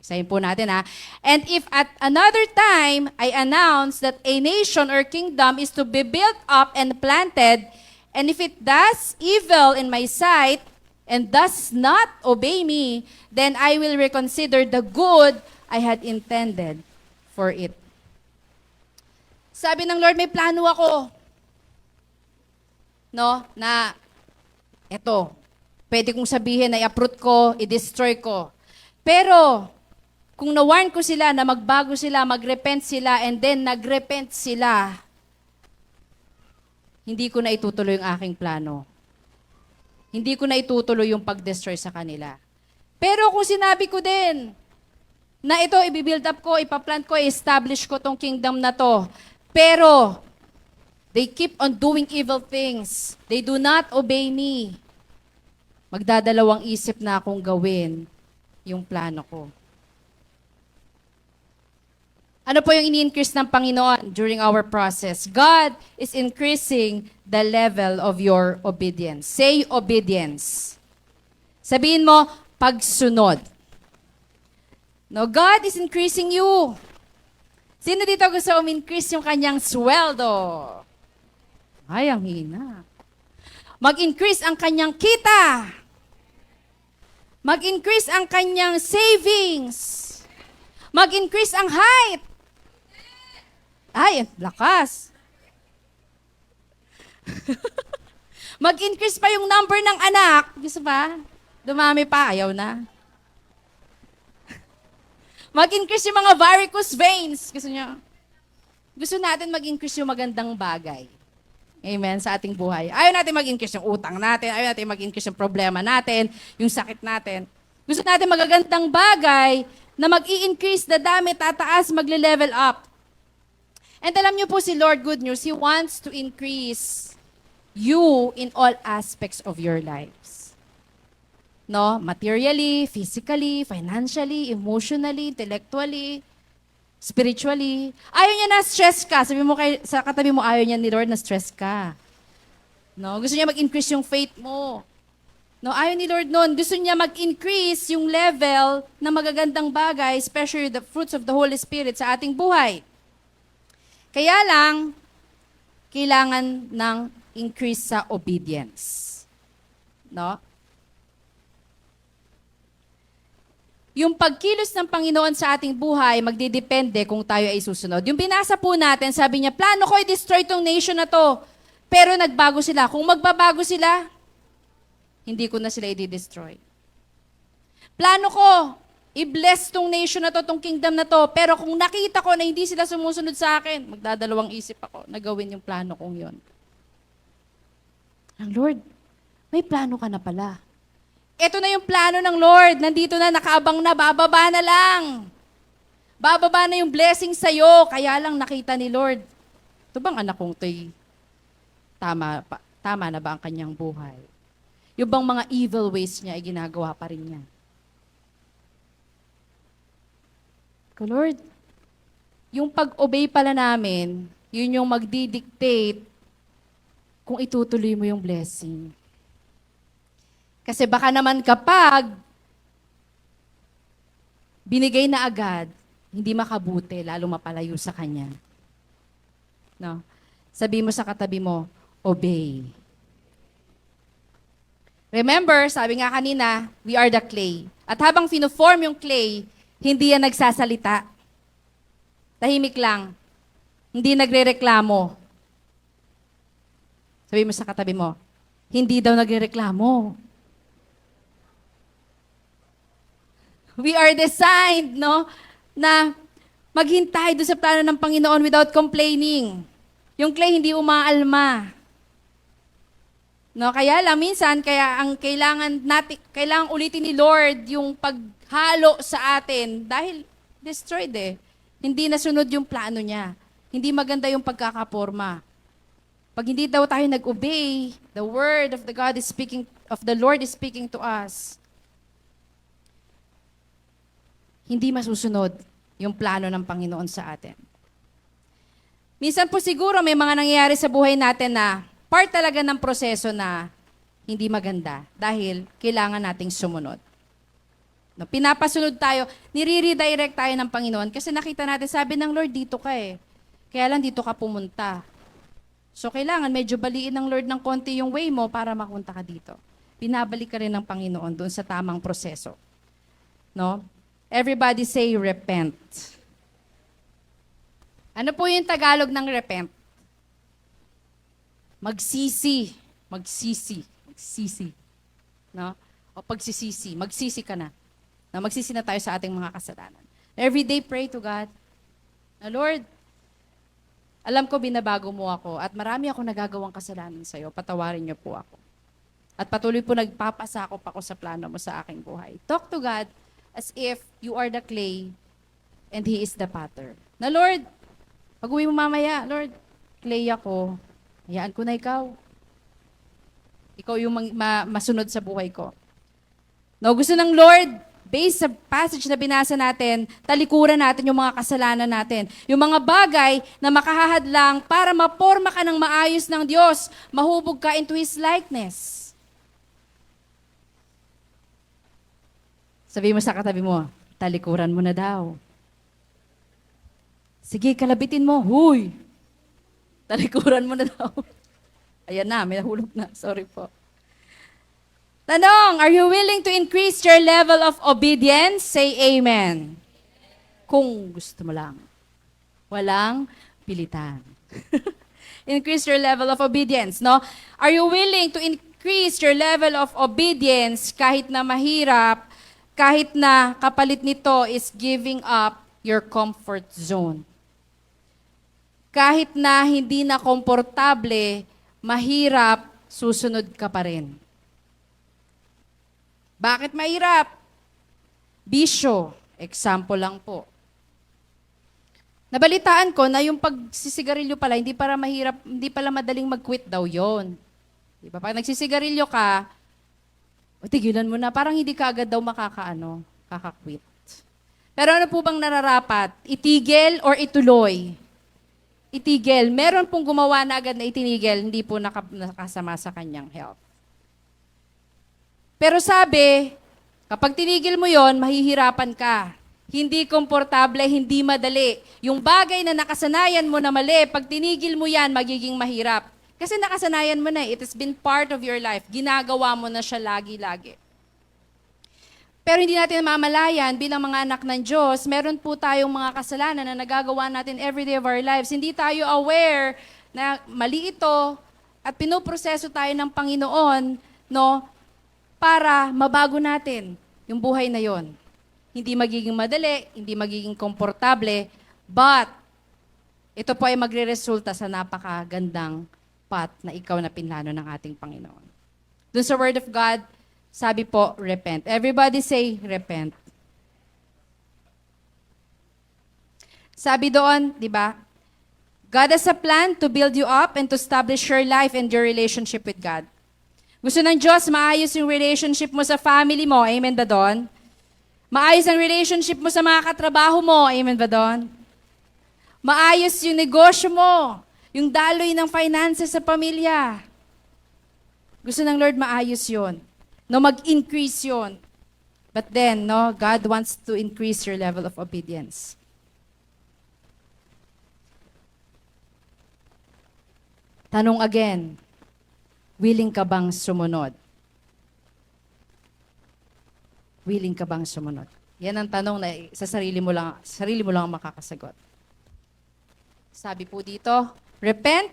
Sayin po natin ha. And if at another time I announce that a nation or kingdom is to be built up and planted, and if it does evil in my sight, and does not obey me, then I will reconsider the good I had intended for it. Sabi ng Lord, may plano ako. No? Na, eto, pwede kong sabihin na i-uproot ko, i-destroy ko. Pero, kung na-warn ko sila na magbago sila, mag-repent sila, and then nag-repent sila, hindi ko na itutuloy yung aking plano. Hindi ko na itutuloy yung pag-destroy sa kanila. Pero kung sinabi ko din na ito, i-build up ko, ipaplant ko, i-establish ko tong kingdom na to, pero they keep on doing evil things. They do not obey me. Magdadalawang isip na akong gawin yung plano ko. Ano po yung ini-increase ng Panginoon during our process? God is increasing the level of your obedience. Say obedience. Sabihin mo, pagsunod. No, God is increasing you. Sino dito gusto increase yung kanyang sweldo? Ay, ang hina. Mag-increase ang kanyang kita. Mag-increase ang kanyang savings. Mag-increase ang height. Ay, lakas. Mag-increase pa yung number ng anak. Gusto ba? Dumami pa, ayaw na. Mag-increase yung mga varicose veins. Gusto niyo? Gusto natin mag-increase yung magandang bagay. Amen, sa ating buhay. Ayaw natin mag-increase yung utang natin. Ayaw natin mag-increase yung problema natin, yung sakit natin. Gusto natin magagandang bagay na mag-i-increase, dadami, tataas, magle-level up. And alam niyo po si Lord, good news, He wants to increase you in all aspects of your lives. No? Materially, physically, financially, emotionally, intellectually, spiritually. Ayaw niya na stress ka. Sabi mo sa katabi mo, ayaw niya ni Lord na stress ka. No? Gusto niya mag-increase yung faith mo. No, ayaw ni Lord noon. Gusto niya mag-increase yung level na magagandang bagay, especially the fruits of the Holy Spirit sa ating buhay. Kaya lang, kailangan ng increase sa obedience. No? Yung pagkilos ng Panginoon sa ating buhay, magdidepende kung tayo ay susunod. Yung binasa po natin, sabi niya, plano ko i-destroy tong nation na to. Pero nagbago sila. Kung magbabago sila, hindi ko na sila i-destroy. Plano ko, i-bless tong nation na to, tong kingdom na to. Pero kung nakita ko na hindi sila sumusunod sa akin, magdadalawang isip ako na gawin yung plano kong yon. Ang Lord, may plano ka na pala. Ito na yung plano ng Lord. Nandito na, nakaabang na, bababa na lang. Bababa na yung blessing sa'yo. Kaya lang nakita ni Lord, ito bang anak kong to'y tama na ba ang kanyang buhay? Yung bang mga evil ways niya ay ginagawa pa rin niya? Lord, yung pag-obey pala namin, yun yung magdidictate kung itutuloy mo yung blessing. Kasi baka naman kapag binigay na agad, hindi makabuti, lalo mapalayo sa Kanya. No? Sabi mo sa katabi mo, obey. Remember, sabi nga kanina, we are the clay. At habang fino-form yung clay, hindi yan nagsasalita. Tahimik lang. Hindi nagrereklamo. Sabi mo sa katabi mo, hindi daw nagrereklamo. We are designed, no, na maghintay doon sa plano ng Panginoon without complaining. Yung clay hindi umaalma. No, kaya lang minsan ang kailangan ulitin ni Lord yung paghalo sa atin dahil destroyed eh. Hindi nasunod yung plano niya. Hindi maganda yung pagkakaporma. Pag hindi daw tayo nag-obey, the word of the Lord is speaking to us. Hindi masusunod yung plano ng Panginoon sa atin. Minsan po siguro may mga nangyayari sa buhay natin na part talaga ng proseso na hindi maganda dahil kailangan nating sumunod. No, pinapasunod tayo, nire-redirect tayo ng Panginoon kasi nakita natin, sabi ng Lord, dito ka eh. Kaya lang dito ka pumunta. So kailangan medyo baliin ng Lord ng konti yung way mo para mapunta ka dito. Binabalik ka rin ng Panginoon doon sa tamang proseso. No? Everybody say repent. Ano po yung Tagalog ng repent? Magsisi. Magsisi. Magsisi. No? O pagsisisi. Magsisi ka na. No? Magsisi na tayo sa ating mga kasalanan. Every day pray to God. Na Lord, alam ko binabago mo ako at marami ako nagagawang kasalanan sa iyo. Patawarin niyo po ako. At patuloy po nagpapasakop ako sa plano mo sa aking buhay. Talk to God as if you are the clay and He is the potter. Na Lord, pag uwi mo mamaya, Lord, clay ako. Hayaan ko na ikaw. Ikaw yung masunod sa buhay ko. No, gusto ng Lord, based sa passage na binasa natin, talikuran natin yung mga kasalanan natin. Yung mga bagay na makahahadlang para maporma ka ng maayos ng Diyos, mahubog ka into His likeness. Sabi mo sa katabi mo, talikuran mo na daw. Sige, kalabitin mo. Huy! Talikuran mo na daw. Ayan na, may nahulog na. Sorry po. Tanong, are you willing to increase your level of obedience? Say amen. Kung gusto mo lang. Walang pilitan. Increase your level of obedience, no? Are you willing to increase your level of obedience kahit na mahirap, kahit na kapalit nito is giving up your comfort zone? Kahit na hindi na komportable, mahirap, susunod ka pa rin. Bakit mahirap? Bisyo. Example lang po. Nabalitaan ko na yung pagsisigarilyo pala, hindi pala madaling mag-quit daw yon. Diba? Pag nagsisigarilyo ka, tigilan mo na, parang hindi ka agad daw kaka-quit. Pero ano po bang nararapat? Itigil or ituloy? Itigil. Meron pong gumawa na agad na itinigil, hindi po nakasama sa kanyang health. Pero sabi, kapag tinigil mo yon, mahihirapan ka. Hindi komportable, hindi madali. Yung bagay na nakasanayan mo na mali, pag tinigil mo yan, magiging mahirap. Kasi nakasanayan mo na, it has been part of your life. Ginagawa mo na siya lagi-lagi. Pero hindi natin mamalayan bilang mga anak ng Diyos, meron po tayong mga kasalanan na nagagawa natin every day of our lives. Hindi tayo aware na mali ito at pinoproseso tayo ng Panginoon, no, para mabago natin yung buhay na yon. Hindi magiging madali, hindi magiging komportable, but ito po ay magre-resulta sa napakagandang path na ikaw na pinlano ng ating Panginoon. Doon sa Word of God, sabi po, repent. Everybody say, repent. Sabi doon, di ba? God has a plan to build you up and to establish your life and your relationship with God. Gusto ng Diyos, maayos yung relationship mo sa family mo. Amen ba doon? Maayos ang relationship mo sa mga katrabaho mo. Amen ba doon? Maayos yung negosyo mo. Yung daloy ng finances sa pamilya. Gusto ng Lord, maayos yun. No, mag-increase yun. But then, no, God wants to increase your level of obedience. Tanong again, willing ka bang sumunod? Willing ka bang sumunod? Yan ang tanong na sa sarili mo lang ang makakasagot. Sabi po dito, repent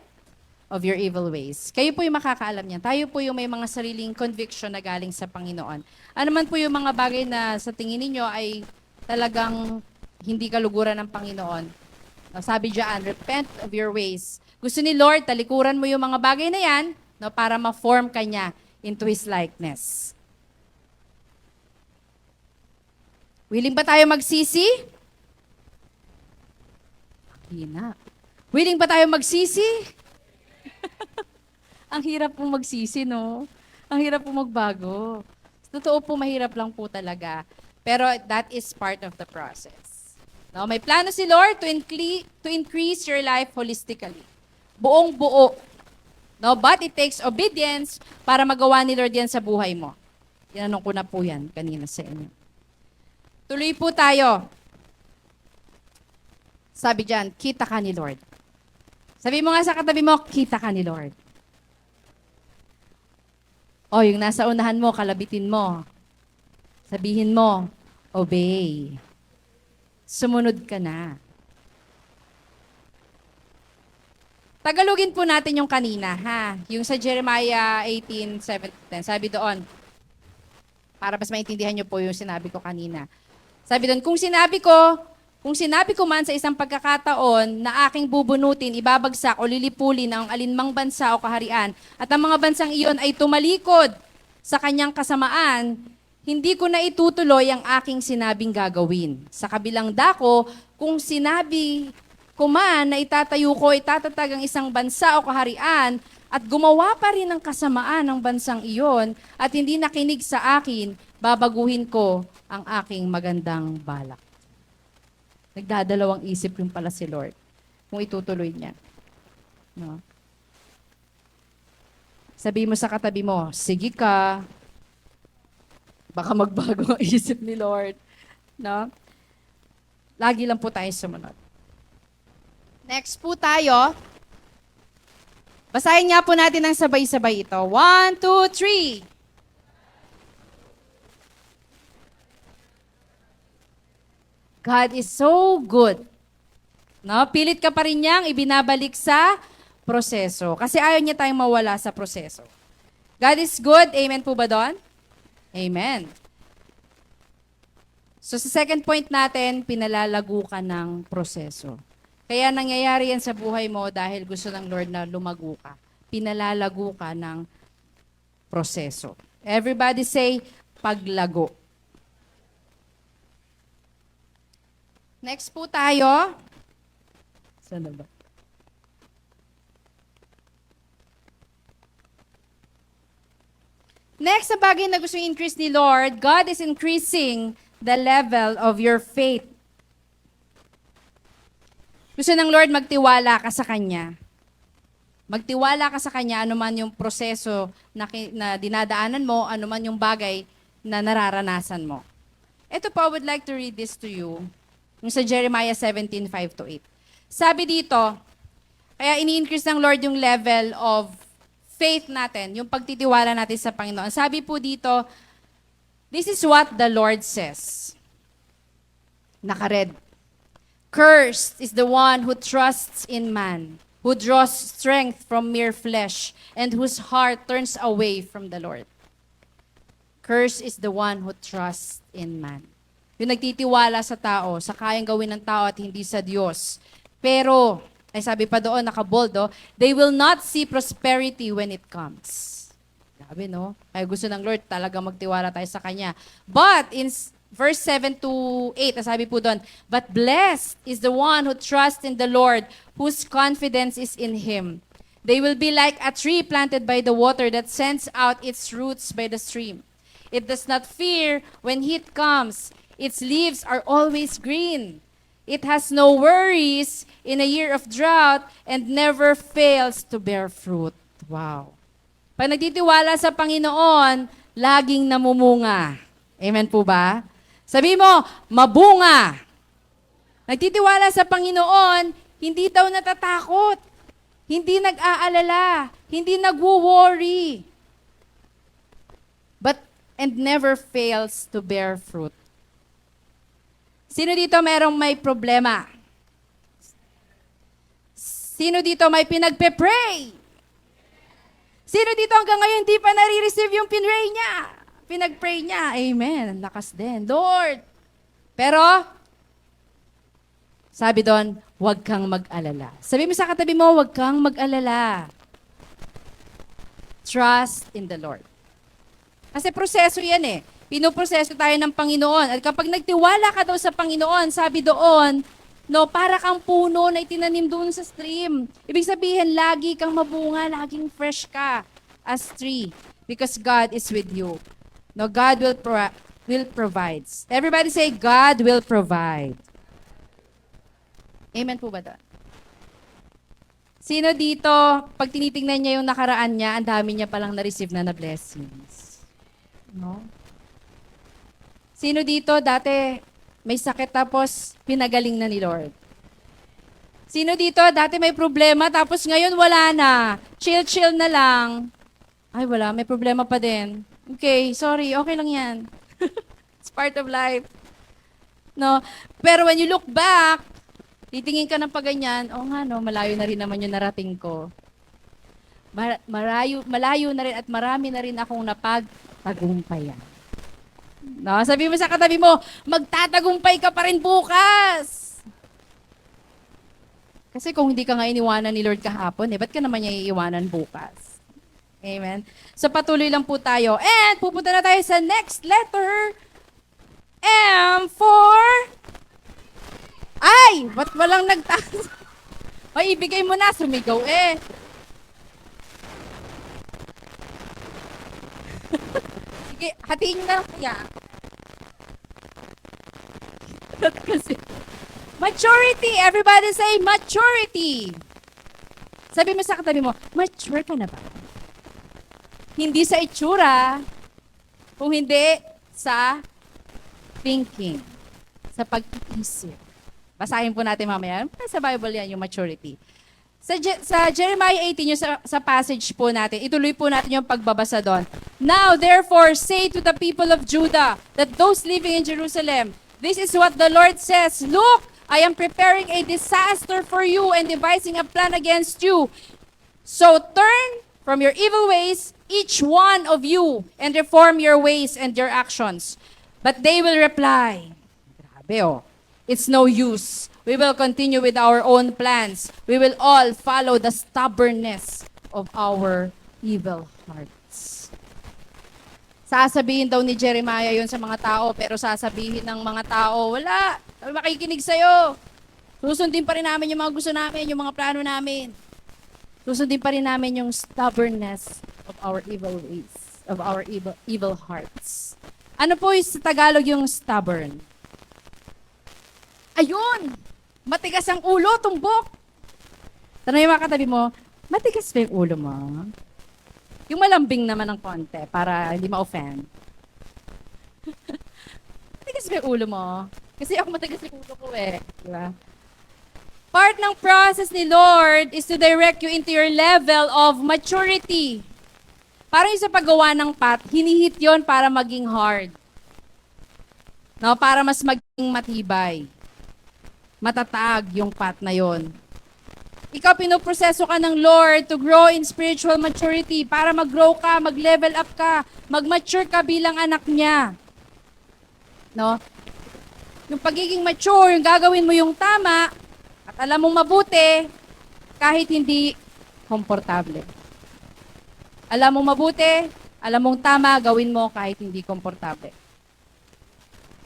of your evil ways. Kayo po yung makakaalam niyan. Tayo po yung may mga sariling conviction na galing sa Panginoon. Ano man po yung mga bagay na sa tingin ninyo ay talagang hindi kaluguran ng Panginoon. Sabi diyan, repent of your ways. Gusto ni Lord, talikuran mo yung mga bagay na yan, no, para ma-form ka niya into His likeness. Willing ba tayo magsisi? Hina. Willing ba tayo magsisi? Ang hirap po magsisi, no? Ang hirap po magbago. Totoo po, mahirap lang po talaga. Pero that is part of the process. No, may plano si Lord to increase your life holistically. Buong buo. No, but it takes obedience para magawa ni Lord yan sa buhay mo. Tinanong ko na po yan kanina sa inyo. Tuloy po tayo. Sabi dyan, kita ka ni Lord. Sabi mo nga sa katabi mo, kita ka ni Lord. O, yung nasa unahan mo, kalabitin mo. Sabihin mo, obey. Sumunod ka na. Tagalogin po natin yung kanina, ha? Yung sa Jeremiah 18:7-10. Sabi doon, para mas maintindihan nyo po yung sinabi ko kanina. Sabi doon, kung sinabi ko man sa isang pagkakataon na aking bubunutin, ibabagsak o lilipulin ang alinmang bansa o kaharian, at ang mga bansang iyon ay tumalikod sa kanyang kasamaan, hindi ko na itutuloy ang aking sinabing gagawin. Sa kabilang dako, kung sinabi ko man na itatayo ko, itatatag ang isang bansa o kaharian, at gumawa pa rin ng kasamaan ng bansang iyon, at hindi nakinig sa akin, babaguhin ko ang aking magandang balak. Nagdadalawang isip rin pala si Lord kung itutuloy niya. No? Sabi mo sa katabi mo, sige ka, baka magbago ang isip ni Lord. No? Lagi lang po tayo sumunod. Next po tayo. Basahin nga po natin ng sabay-sabay ito. 1, 2, 3. God is so good. No? Pilit ka pa rin niyang ibinabalik sa proseso. Kasi ayaw niya tayong mawala sa proseso. God is good. Amen po ba doon? Amen. So sa second point natin, pinalalago ka ng proseso. Kaya nangyayari yan sa buhay mo dahil gusto ng Lord na lumago ka. Pinalalago ka ng proseso. Everybody say, paglago. Next po tayo. Saan na ba? Next na bagay na gusto i-increase ni Lord, God is increasing the level of your faith. Gusto ng Lord magtiwala ka sa Kanya. Magtiwala ka sa Kanya, anuman yung proseso na dinadaanan mo, anuman yung bagay na nararanasan mo. Ito po, I would like to read this to you. Yung sa Jeremiah 17:5-8. Sabi dito, kaya ini-increase ng Lord yung level of faith natin, yung pagtitiwala natin sa Panginoon. Sabi po dito, this is what the Lord says. Naka-red. Cursed is the one who trusts in man, who draws strength from mere flesh, and whose heart turns away from the Lord. Cursed is the one who trusts in man. Yung nagtitiwala sa tao, sa kayang gawin ng tao at hindi sa Diyos. Pero, ay sabi pa doon, nakabold, they will not see prosperity when it comes. Sabi, no? Kaya gusto ng Lord talaga magtiwala tayo sa Kanya. But, in verse 7-8, sabi po doon, but blessed is the one who trusts in the Lord, whose confidence is in Him. They will be like a tree planted by the water that sends out its roots by the stream. It does not fear when heat comes. Its leaves are always green. It has no worries in a year of drought and never fails to bear fruit. Wow. Pag nagtitiwala sa Panginoon, laging namumunga. Amen po ba? Sabi mo, mabunga. Nagtitiwala sa Panginoon, hindi daw natatakot. Hindi nag-aalala. Hindi nagwo-worry. And never fails to bear fruit. Sino dito merong may problema? Sino dito may pinagpe-pray? Sino dito hanggang ngayon hindi pa nare-receive yung pinray niya? Pinag-pray niya. Amen. Lakas din. Lord. Pero, sabi doon, huwag kang mag-alala. Sabi mo sa katabi mo, huwag kang mag-alala. Trust in the Lord. Kasi proseso yan eh. Pinoproseso tayo ng Panginoon. At kapag nagtiwala ka daw sa Panginoon, sabi doon, no, para kang puno na itinanim doon sa stream. Ibig sabihin, lagi kang mabunga, laging fresh ka as tree. Because God is with you. No, God will provide. Everybody say, God will provide. Amen po ba doon? Sino dito, pag tinitingnan niya yung nakaraan niya, ang dami niya palang na-receive na blessings? No? Sino dito dati may sakit tapos pinagaling na ni Lord? Sino dito dati may problema tapos ngayon wala na? Chill na lang. Ay wala, may problema pa din. Okay, sorry, okay lang yan. It's part of life. No? Pero when you look back, titingin ka ng paganyan, nga no, malayo na rin naman yung narating ko. Malayo na rin at marami na rin akong napagtagumpayan. No, sabi mo sa katabi mo, magtatagumpay ka pa rin bukas. Kasi kung hindi ka nga iniwanan ni Lord kahapon, ba't ka naman niya iiwanan bukas? Amen. So patuloy lang po tayo. And pupunta na tayo sa next letter. M for... Ay! Ba't walang nagtaas? Ay, ibigay mo na. Sumigaw eh. Sige, hatiin nyo na lang kaya. Kasi, maturity! Everybody say maturity! Sabi mo sa katabi mo, mature ka na ba? Hindi sa itsura, kung hindi sa thinking, sa pag-iisip. Basahin po natin mamaya. Sa Bible yan, yung maturity. Sa Jeremiah 18, yung sa passage po natin, ituloy po natin yung pagbabasa doon. Now, therefore, say to the people of Judah, that those living in Jerusalem, this is what the Lord says, look, I am preparing a disaster for you and devising a plan against you. So turn from your evil ways, each one of you, and reform your ways and your actions. But they will reply, grabe it's no use. We will continue with our own plans. We will all follow the stubbornness of our evil hearts. Sasabihin daw ni Jeremiah yon sa mga tao, pero sasabihin ng mga tao, wala, kami makikinig sa'yo. Susundin pa rin namin yung mga gusto namin, yung mga plano namin. Susundin pa rin namin yung stubbornness of our evil ways, of our evil hearts. Ano po sa Tagalog yung stubborn? Ayun! Matigas ang ulo, tumbok. Tanong yung mga katabi mo, matigas ba yung ulo mo? Yung malambing naman ng konti para hindi ma-offend. Matigas ba yung ulo mo? Kasi ako matigas yung ulo ko eh. Diba? Part ng process ni Lord is to direct you into your level of maturity. Parang yung sa paggawa ng pot, hinihit yon para maging hard. No, para mas maging matibay. Matatag yung pot na yon. Ikaw, pinoproseso ka ng Lord to grow in spiritual maturity para mag-grow ka, mag-level up ka, mag-mature ka bilang anak niya. No? Yung pagiging mature, yung gagawin mo yung tama, at alam mong mabuti, kahit hindi komportable. Alam mong mabuti, alam mong tama, gawin mo kahit hindi komportable.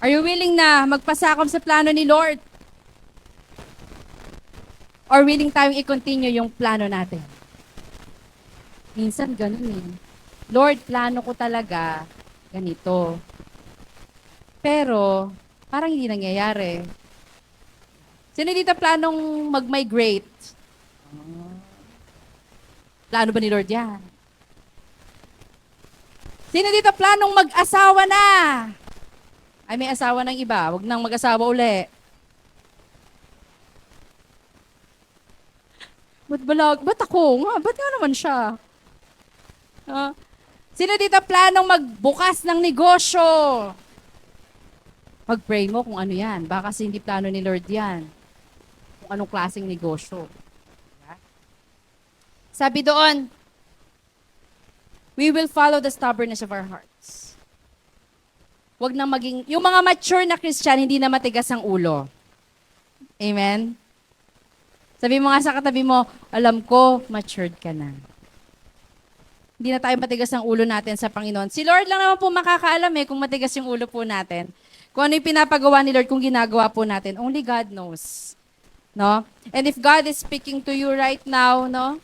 Are you willing na magpasakop sa plano ni Lord? Or willing tayong i-continue yung plano natin? Minsan ganun eh. Lord, plano ko talaga ganito. Pero, parang hindi nangyayari. Sino dito planong mag-migrate? Plano ba ni Lord yan? Sino dito planong mag-asawa na? Ay, may asawa ng iba. Huwag nang mag-asawa uli. Ba't ako? Ba't nga naman siya? Sino dito planong magbukas ng negosyo? Mag-pray mo kung ano yan. Baka kasi hindi plano ni Lord yan. Kung anong klaseng negosyo. Sabi doon, we will follow the stubbornness of our hearts. Wag na maging, yung mga mature na Christian, hindi na matigas ang ulo. Amen? Sabi mo nga sa katabi mo, alam ko, matured ka na. Hindi na tayo matigas ang ulo natin sa Panginoon. Si Lord lang naman po makakaalam kung matigas yung ulo po natin. Kung ano yung pinapagawa ni Lord, kung ginagawa po natin. Only God knows. No? And if God is speaking to you right now, no?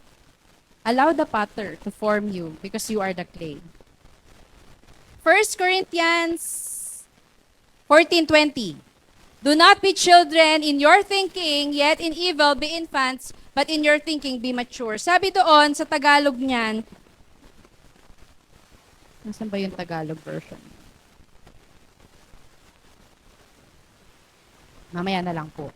Allow the potter to form you because you are the clay. 1 Corinthians 14:20. Do not be children in your thinking, yet in evil be infants, but in your thinking be mature. Sabi doon sa Tagalog niyan, nasaan ba yung Tagalog version? Mamaya na lang po.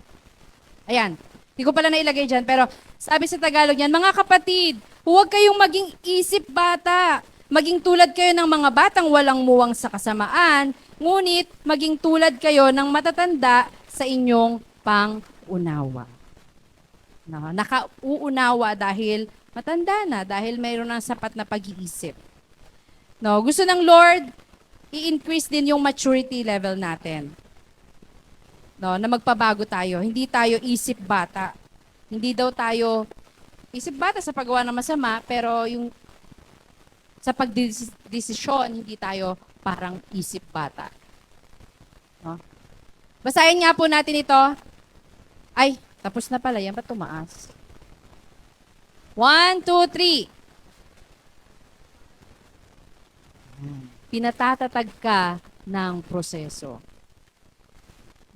Ayan, hindi ko pala nailagay dyan, pero sabi sa Tagalog niyan, mga kapatid, huwag kayong maging isip bata. Maging tulad kayo ng mga batang walang muwang sa kasamaan, ngunit maging tulad kayo ng matatanda sa inyong pang-unawa. No, nakauunawa dahil matanda na, dahil mayroon ng sapat na pag-iisip. No, gusto ng Lord, i-increase din yung maturity level natin. No, na magpabago tayo. Hindi tayo isip bata. Hindi daw tayo isip bata sa paggawa ng masama, pero yung sa pagdesisyon, hindi tayo parang isip bata. No? Basahin nga po natin ito. Ay, tapos na pala. Yan ba tumaas? 1, 2, 3. Pinatatatag ka ng proseso.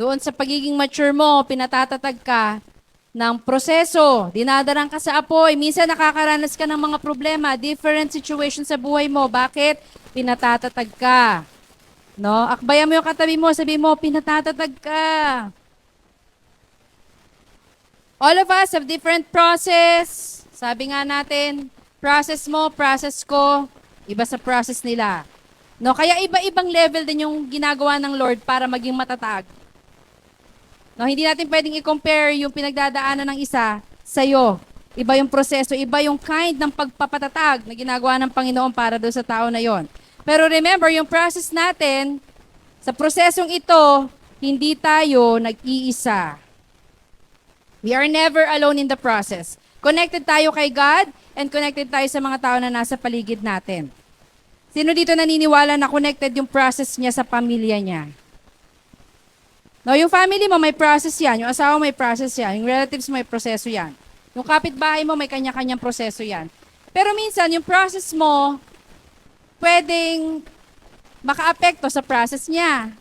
Doon sa pagiging mature mo, pinatatatag ka ng proseso. Dinadaran ka sa apoy. Minsan nakakaranas ka ng mga problema, different situations sa buhay mo. Bakit? Pinatatatag ka. No? Akbayan mo yung katabi mo, sabi mo, pinatatatag ka. All of us have different process. Sabi nga natin, process mo, process ko, iba sa process nila. No? Kaya iba-ibang level din yung ginagawa ng Lord para maging matatag. No, hindi natin pwedeng i-compare yung pinagdadaanan ng isa sa'yo. Iba yung proseso, iba yung kind ng pagpapatatag na ginagawa ng Panginoon para doon sa tao na yon. Pero remember, yung process natin, sa prosesong ito, hindi tayo nag-iisa. We are never alone in the process. Connected tayo kay God and connected tayo sa mga tao na nasa paligid natin. Sino dito naniniwala na connected yung process niya sa pamilya niya? No, yung family mo may process yan, yung asawa may process yan, yung relatives may proseso yan. Yung kapitbahay mo may kanya-kanyang proseso yan. Pero minsan, yung process mo, pwedeng makaapekto sa process niya.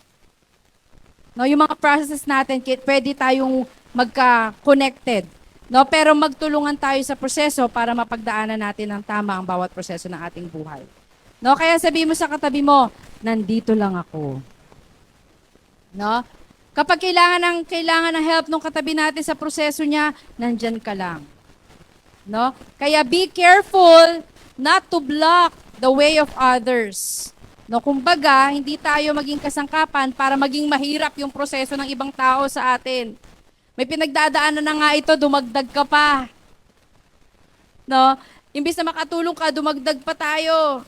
No, yung mga processes natin, pwede tayong magka-connected. No, pero magtulungan tayo sa proseso para mapagdaanan natin ng tama ang bawat proseso ng ating buhay. No, kaya sabi mo sa katabi mo, nandito lang ako. No? Kapag kailangan ng help ng katabi natin sa proseso niya, nandyan ka lang. No? Kaya be careful not to block the way of others. No, kumbaga, hindi tayo maging kasangkapan para maging mahirap yung proseso ng ibang tao sa atin. May pinagdadaanan na nga ito, dumagdag ka pa. No? Imbis na makatulong ka, dumagdag pa tayo.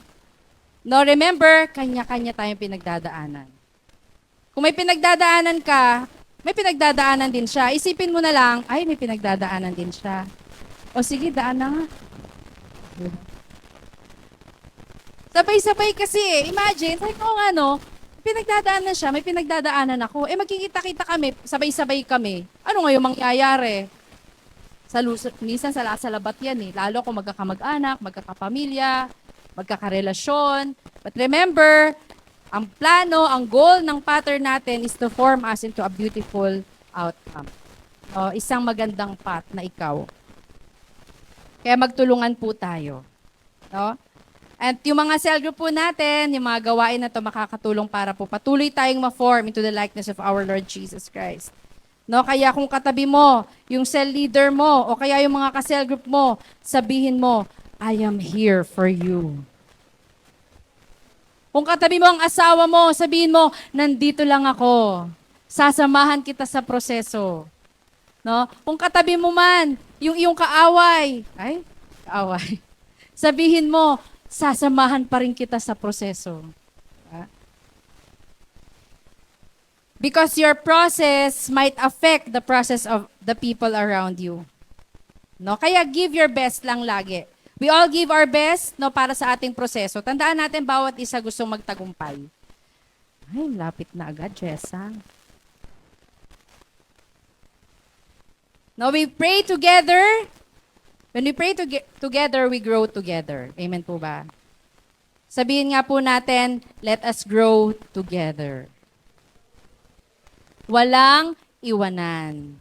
No, remember, kanya-kanya tayong pinagdadaanan. Kung may pinagdadaanan ka, may pinagdadaanan din siya. Isipin mo na lang, ay, may pinagdadaanan din siya. O sige, daan na nga. Sabay-sabay kasi eh. Imagine, sabi ko nga no, pinagdadaanan siya, may pinagdadaanan ako. Eh magkikita-kita kami, sabay-sabay kami. Ano ngayon mangyayari? Minsan sa labat yan eh. Lalo kung magkakamag-anak, magkakapamilya, magkakarelasyon. But remember, ang plano, ang goal ng pattern natin is to form us into a beautiful outcome. O, isang magandang path na ikaw. Kaya magtulungan po tayo. No? At yung mga cell group po natin, yung mga gawain na to makakatulong para po patuloy tayong ma-form into the likeness of our Lord Jesus Christ. No, kaya kung katabi mo, yung cell leader mo, o kaya yung mga ka-cell group mo, sabihin mo, I am here for you. Kung katabi mo ang asawa mo, sabihin mo, nandito lang ako. Sasamahan kita sa proseso. No? Kung katabi mo man, yung iyong kaaway, sabihin mo, sasamahan pa rin kita sa proseso. Because your process might affect the process of the people around you. No? Kaya give your best lang lagi. We all give our best no, para sa ating proseso. Tandaan natin, bawat isa gustong magtagumpay. Ay, lapit na agad, Jessa. No, we pray together. When we pray together, we grow together. Amen po ba? Sabihin nga po natin, let us grow together. Walang iwanan.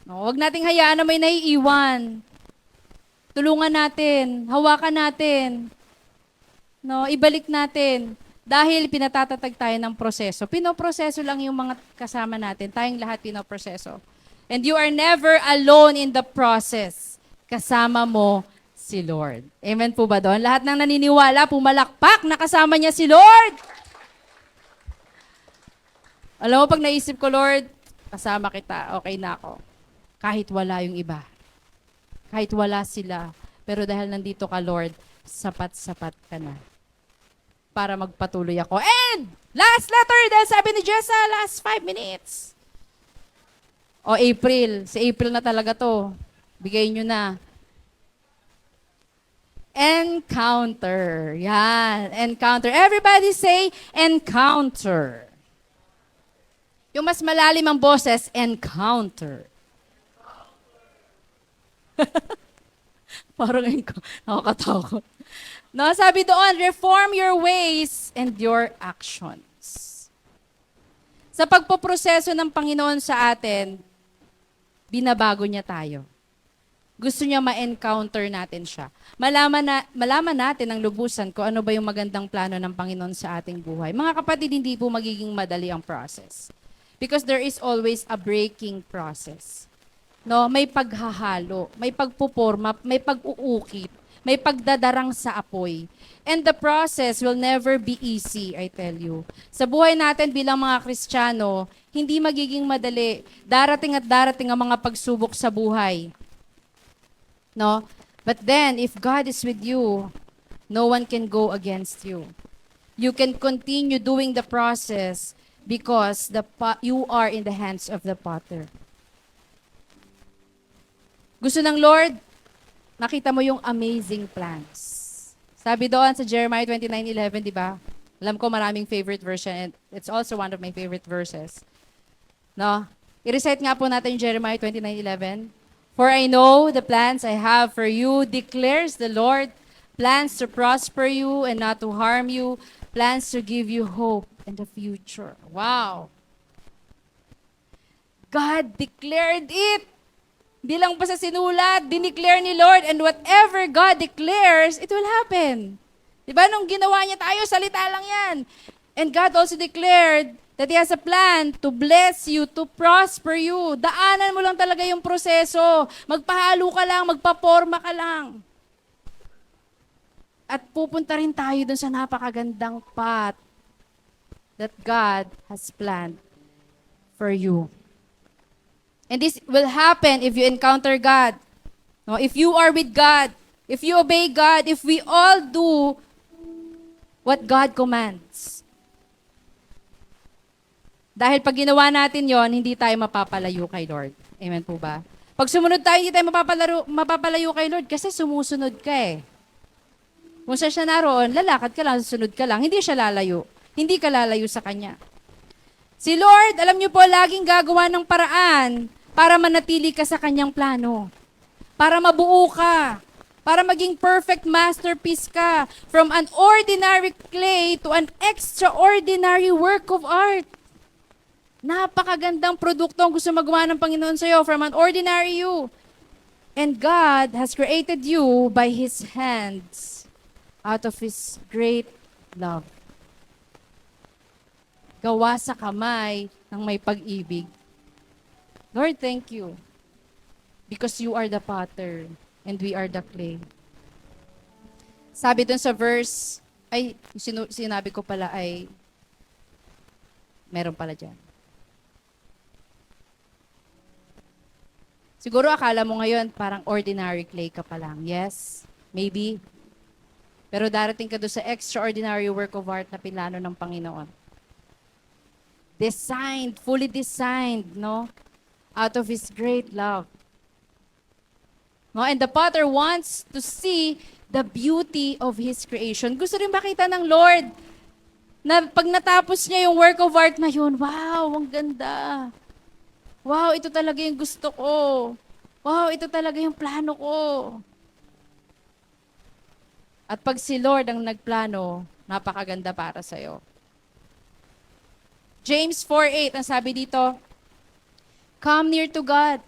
No, huwag nating hayaan na may naiiwan. Tulungan natin, hawakan natin. No, ibalik natin. Dahil pinatatatag tayo ng proseso. Pinoproseso lang yung mga kasama natin. Tayong lahat pinoproseso. And you are never alone in the process. Kasama mo si Lord. Amen po ba doon? Lahat ng naniniwala, pumalakpak na kasama niya si Lord. Alam mo, pag naisip ko, Lord, kasama kita, okay na ako. Kahit wala yung iba. Kahit wala sila. Pero dahil nandito ka, Lord, sapat-sapat ka na. Para magpatuloy ako. And last letter, dahil sabi ni Jessa, last 5 minutes. O April. Si April na talaga to. Bigay nyo na. Encounter. Yan. Encounter. Everybody say, encounter. Yung mas malalim ang boses, encounter. Parang nakakatakot. No, sabi doon, reform your ways and your actions. Sa pagpoproseso ng Panginoon sa atin, binabago niya tayo. Gusto niya ma-encounter natin siya. Malaman natin ang lubusan kung ano ba yung magandang plano ng Panginoon sa ating buhay. Mga kapatid, hindi po magiging madali ang process. Because there is always a breaking process. No, may paghahalo, may pagpuporma, may pag-uukit, may pagdadarang sa apoy. And the process will never be easy, I tell you. Sa buhay natin bilang mga Kristiyano, hindi magiging madali. Darating at darating ang mga pagsubok sa buhay. No? But then, if God is with you, no one can go against you. You can continue doing the process because you are in the hands of the potter. Gusto ng Lord, nakita mo yung amazing plans. Sabi doon sa Jeremiah 29:11, di ba? Alam ko maraming favorite version and it's also one of my favorite verses. No? I-recite nga po natin yung Jeremiah 29:11. For I know the plans I have for you, declares the Lord, plans to prosper you and not to harm you, plans to give you hope and a future. Wow! God declared it! Di lang pa sa sinulat, dineclare ni Lord, and whatever God declares, it will happen. Diba? Nung ginawa niya tayo, salita lang yan. And God also declared That He has a plan to bless you, to prosper you. Daanan mo lang talaga yung proseso. Magpahalo ka lang, magpaporma ka lang. At pupunta rin tayo dun sa napakagandang path that God has planned for you. And this will happen if you encounter God. No, if you are with God, if you obey God, if we all do what God commands. Dahil pag ginawa natin yon, hindi tayo mapapalayo kay Lord. Amen po ba? Pag sumunod tayo, hindi tayo mapapalayo kay Lord kasi sumusunod ka eh. Kung saan siya naroon, lalakad ka lang, susunod ka lang. Hindi siya lalayo. Hindi ka lalayo sa Kanya. Si Lord, alam niyo po, laging gagawa ng paraan para manatili ka sa Kanyang plano. Para mabuo ka. Para maging perfect masterpiece ka. From an ordinary clay to an extraordinary work of art. Napakagandang produkto ang gusto magawa ng Panginoon sa iyo from an ordinary you. And God has created you by His hands out of His great love. Gawa sa kamay ng may pag-ibig. Lord, thank you. Because you are the potter and we are the clay. Sabi dun sa verse, sinabi ko pala ay, meron pala dyan. Siguro akala mo ngayon parang ordinary clay ka pa lang. Yes, maybe. Pero darating ka doon sa extraordinary work of art na pinlano ng Panginoon. Designed, fully designed, no? Out of His great love. No? And the potter wants to see the beauty of His creation. Gusto rin makita ng Lord na pag natapos niya yung work of art na yun, wow, ang ganda. Wow, ito talaga yung gusto ko. Wow, ito talaga yung plano ko. At pag si Lord ang nagplano, napakaganda para sa'yo. James 4:8, ang sabi dito, come near to God,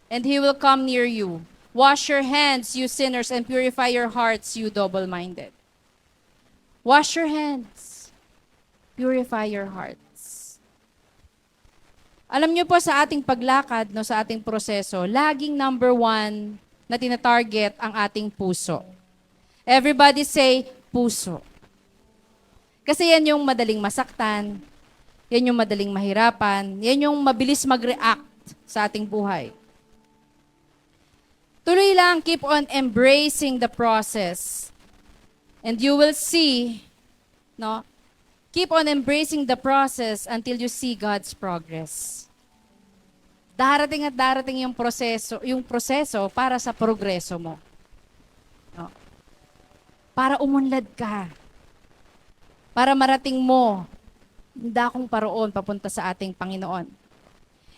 and He will come near you. Wash your hands, you sinners, and purify your hearts, you double-minded. Wash your hands. Purify your hearts. Alam niyo po sa ating paglakad, no, sa ating proseso, laging number one na tinatarget ang ating puso. Everybody say, puso. Kasi yan yung madaling masaktan, yan yung madaling mahirapan, yan yung mabilis mag-react sa ating buhay. Tuloy lang, keep on embracing the process. And you will see, no? Keep on embracing the process until you see God's progress. Darating at darating yung proseso para sa progreso mo. No? Para umunlad ka. Para marating mo dakong paroon papunta sa ating Panginoon.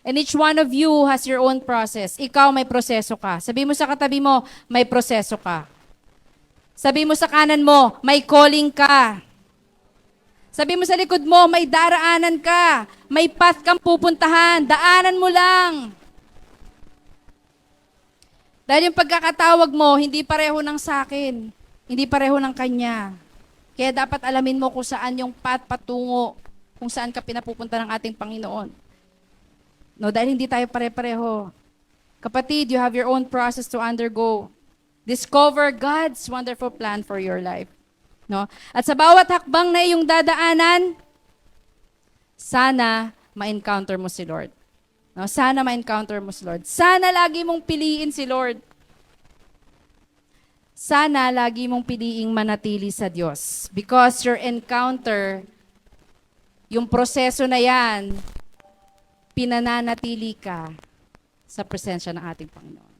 And each one of you has your own process. Ikaw may proseso ka. Sabi mo sa katabi mo, may proseso ka. Sabi mo sa kanan mo, may calling ka. Sabi mo sa likod mo, may daraanan ka. May path kang pupuntahan. Daanan mo lang. Dahil yung pagkakatawag mo, hindi pareho ng sakin. Hindi pareho ng kanya. Kaya dapat alamin mo kung saan yung path patungo. Kung saan ka pinapupunta ng ating Panginoon. No, dahil hindi tayo pare-pareho. Kapatid, you have your own process to undergo. Discover God's wonderful plan for your life. No? At sa bawat hakbang na iyong dadaanan, sana ma-encounter mo si Lord. No? Sana ma-encounter mo si Lord. Sana lagi mong piliin si Lord. Sana lagi mong piliing manatili sa Diyos. Because your encounter, yung proseso na yan, pinananatili ka sa presensya ng ating Panginoon.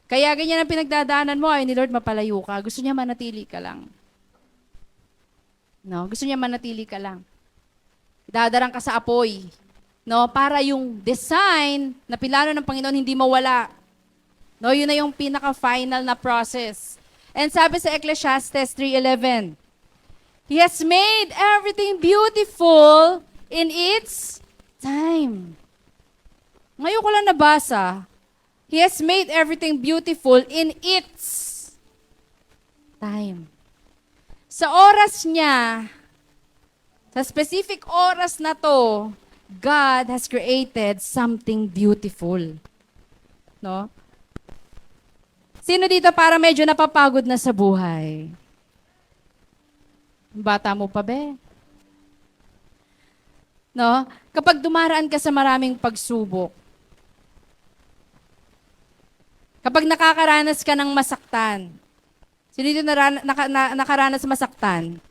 Kaya ganyan ang pinagdadaanan mo, ay ni Lord mapalayo ka. Gusto niya manatili ka lang. No, gusto niya manatili ka lang. Dadarang ka sa apoy. No, para yung design na pinlano ng Panginoon hindi mawala. No, yun na yung pinaka-final na process. And sabi sa Ecclesiastes 3:11, He has made everything beautiful in its time. Ngayon ko lang nabasa, He has made everything beautiful in its time. Sa oras niya, Sa specific oras na to, God has created something beautiful. No? Sino dito para medyo napapagod na sa buhay? Bata mo pa, be? No? Kapag dumaraan ka sa maraming pagsubok, kapag nakakaranas ka ng masaktan, sino dito nakaranas masaktan?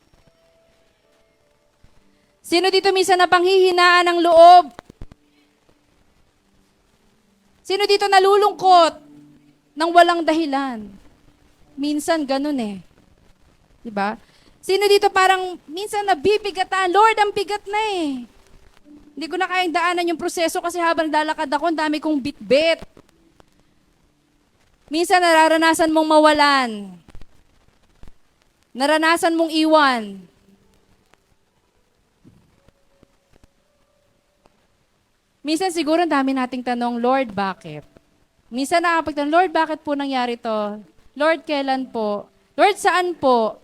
Sino dito minsan na panghihinaan ng loob? Sino dito nalulungkot ng walang dahilan? Minsan ganun eh. Diba? Sino dito parang minsan nabibigatan, Lord, ang bigat na eh. Hindi ko na kayang daanan yung proseso kasi habang lalakad ako, ang dami kong bitbit. Minsan nararanasan mong mawalan. Naranasan mong iwan. Minsan siguro ang dami nating tanong, Lord, bakit? Minsan nakapagtanong, Lord, bakit po nangyari to? Lord, kailan po? Lord, saan po?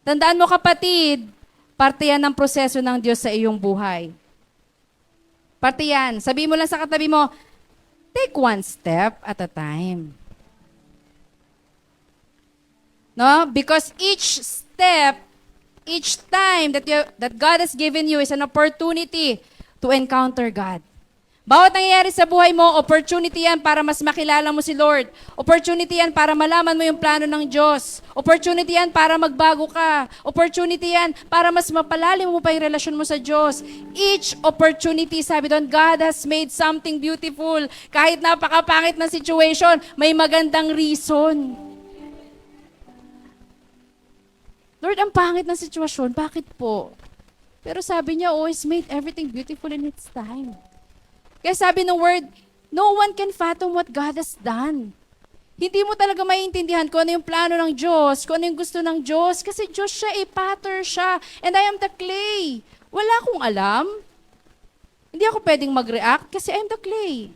Tandaan mo kapatid, parte yan ng proseso ng Diyos sa iyong buhay. Parte yan. Sabi mo lang sa katabi mo, take one step at a time. No? Because each step, each time that God has given you is an opportunity to encounter God. Bawat nangyayari sa buhay mo, opportunity yan para mas makilala mo si Lord. Opportunity yan para malaman mo yung plano ng Diyos. Opportunity yan para magbago ka. Opportunity yan para mas mapalalim mo pa yung relasyon mo sa Diyos. Each opportunity, sabi doon, God has made something beautiful. Kahit napakapangit na situation, may magandang reason. Lord, ang pangit na sitwasyon, bakit po? Pero sabi niya, always made everything beautiful in its time. Kaya sabi ng word, no one can fathom what God has done. Hindi mo talaga maiintindihan kung ano yung plano ng Diyos, kung ano yung gusto ng Diyos, kasi Diyos siya, potter siya, and I am the clay. Wala akong alam. Hindi ako pwedeng mag-react kasi I am the clay.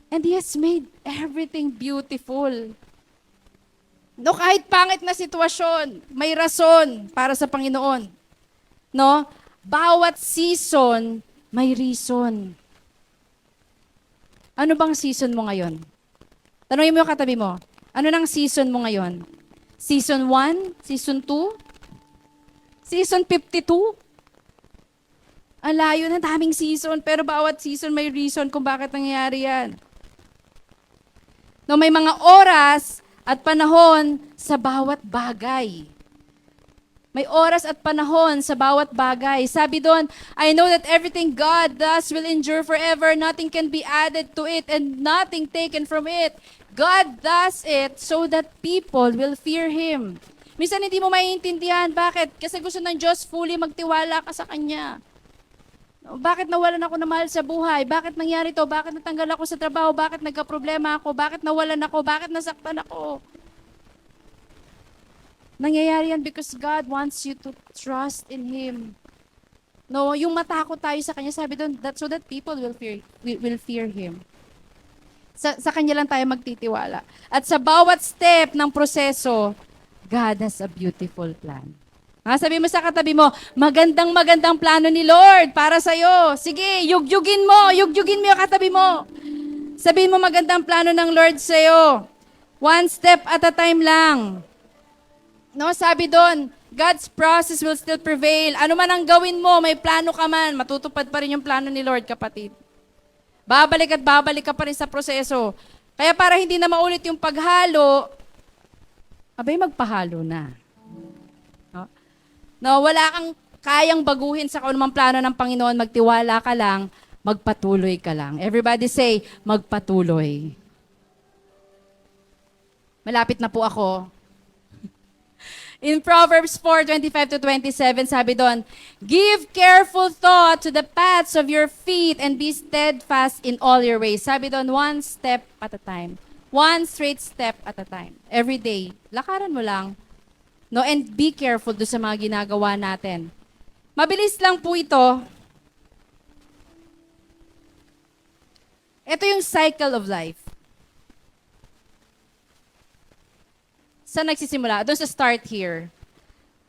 And He has made everything beautiful. No, kahit pangit na sitwasyon, may rason para sa Panginoon. No? Bawat season, may reason. Ano bang season mo ngayon? Tanungin mo yung katabi mo. Ano nang season mo ngayon? Season 1? Season 2? Season 52? Ang layo na, daming season, pero bawat season may reason kung bakit nangyayari yan. No, may mga oras at panahon sa bawat bagay. May oras at panahon sa bawat bagay. Sabi doon, I know that everything God does will endure forever. Nothing can be added to it and nothing taken from it. God does it so that people will fear Him. Minsan hindi mo maiintindihan. Bakit? Kasi gusto ng Diyos fully magtiwala ka sa Kanya. Bakit nawalan ako ng mahal sa buhay? Bakit nangyari to? Bakit natanggal ako sa trabaho? Bakit nagka-problema ako? Bakit nawalan ako? Bakit nasaktan ako? Nangyayari yan because God wants you to trust in Him. No, yung matakot tayo sa Kanya, sabi doon, so that people will fear Him. Sa Kanya lang tayo magtitiwala. At sa bawat step ng proseso, God has a beautiful plan. Sabi mo sa katabi mo, magandang plano ni Lord para sa'yo. Sige, yugyugin mo yung katabi mo. Sabihin mo magandang plano ng Lord sa'yo. One step at a time lang. No, sabi doon, God's process will still prevail. Ano man ang gawin mo, may plano ka man, matutupad pa rin yung plano ni Lord, kapatid. Babalik at babalik ka pa rin sa proseso. Kaya para hindi na maulit yung paghalo, abay magpahalo na. No, wala kang kayang baguhin sa kung anumang plano ng Panginoon, magtiwala ka lang, magpatuloy ka lang. Everybody say, magpatuloy. Malapit na po ako. In Proverbs 4:25-27, sabi doon, give careful thought to the paths of your feet and be steadfast in all your ways. Sabi doon, one step at a time. One straight step at a time. Every day. Lakaran mo lang. No, and be careful do sa mga ginagawa natin. Mabilis lang po ito. Ito yung cycle of life. Saan nagsisimula? Doon sa start here.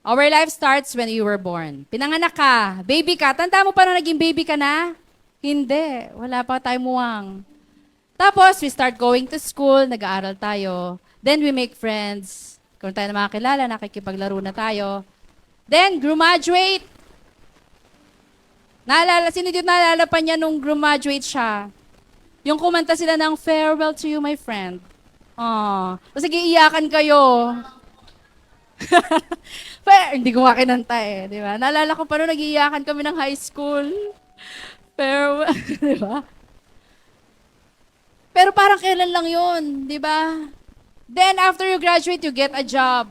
Our life starts when you were born. Pinanganak ka, baby ka. Tanda mo pa na naging baby ka na? Hindi. Wala pa tayong muwang. Tapos, we start going to school, nag-aaral tayo. Then, we make friends. Kung tayo na makakilala, nakikipaglaro na tayo. Then, graduate. Sino dito naalala pa niya nung graduate siya? Yung kumanta sila ng farewell to you, my friend. Tapos nag-iiyakan kayo. Pero, hindi ko makinanta eh, di ba? Naalala ko pa noon, nag-iiyakan kami ng high school. Pero, di ba? Pero parang kailan lang yun, di ba? Then, after you graduate, you get a job.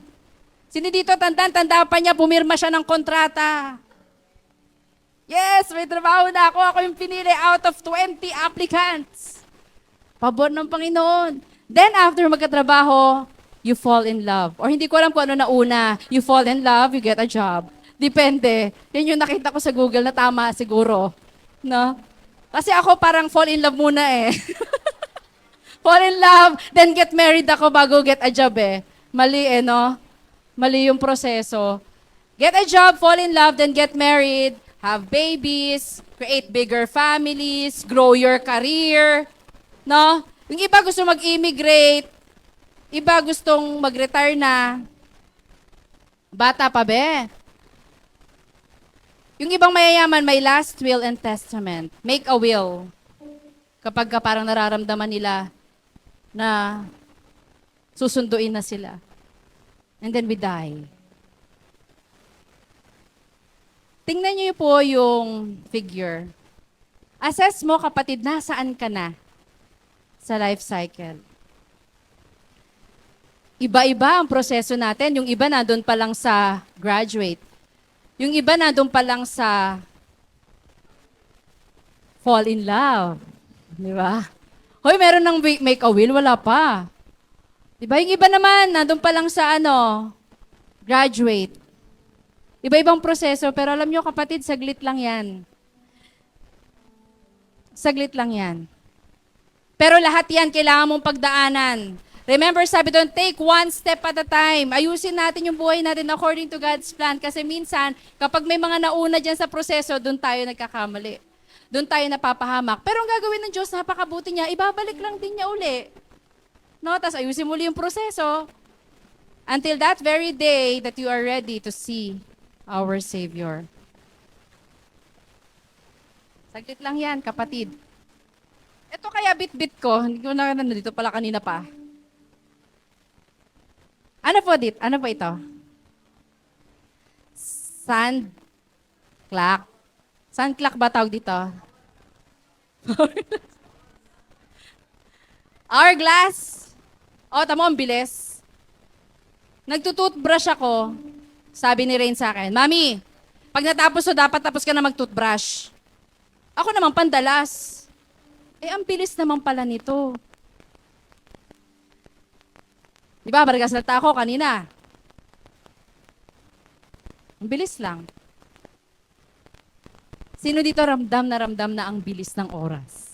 Sino dito, tanda pa niya, pumirma siya ng kontrata. Yes, may trabaho na ako. Ako yung pinili out of 20 applicants. Pabor ng Panginoon. Then, after magkatrabaho, you fall in love. Or hindi ko alam kung ano na una. You fall in love, you get a job. Depende. Yan yung nakita ko sa Google na tama siguro. No? Kasi ako parang fall in love muna eh. Fall in love, then get married ako bago get a job eh. Mali eh, no? Mali yung proseso. Get a job, fall in love, then get married, have babies, create bigger families, grow your career. No? Yung iba gusto mag-immigrate, iba gustong mag-retire na. Bata pa be. Yung ibang mayayaman, may last will and testament. Make a will. Kapag parang nararamdaman nila na susunduin na sila. And then we die. Tingnan niyo po yung figure. Assess mo, kapatid, nasaan ka na sa life cycle. Iba-iba ang proseso natin. Yung iba nandun pa lang sa graduate. Yung iba nandun pa lang sa fall in love. Di ba? Hoy, meron ng make a will, wala pa. Di ba? Yung iba naman, nandun pa lang sa graduate. Iba-ibang proseso, pero alam nyo kapatid, saglit lang yan. Saglit lang yan. Pero lahat yan, kailangan mong pagdaanan. Remember, sabi doon, take one step at a time. Ayusin natin yung buhay natin according to God's plan. Kasi minsan, kapag may mga nauna dyan sa proseso, doon tayo nagkakamali. Doon tayo napapahamak. Pero ang gagawin ng Diyos, napakabuti niya, ibabalik lang din niya uli. No? Tapos ayusin muli yung proseso. Until that very day that you are ready to see our Savior. Saglit lang yan, kapatid. Ito kaya bit-bit ko. Hindi ko na dito pala kanina pa. Ano po dit? Ano po ito? Sand clock. Sand clock ba tawag dito? Hourglass. Tamo, ang bilis. Nagtutoothbrush ako. Sabi ni Rain sa akin, Mami, pag natapos mo, dapat tapos ka na mag-toothbrush. Ako naman pandalas. Ang bilis naman pala nito. Di ba, bargasalta ako kanina. Ang bilis lang. Sino dito ramdam na ang bilis ng oras?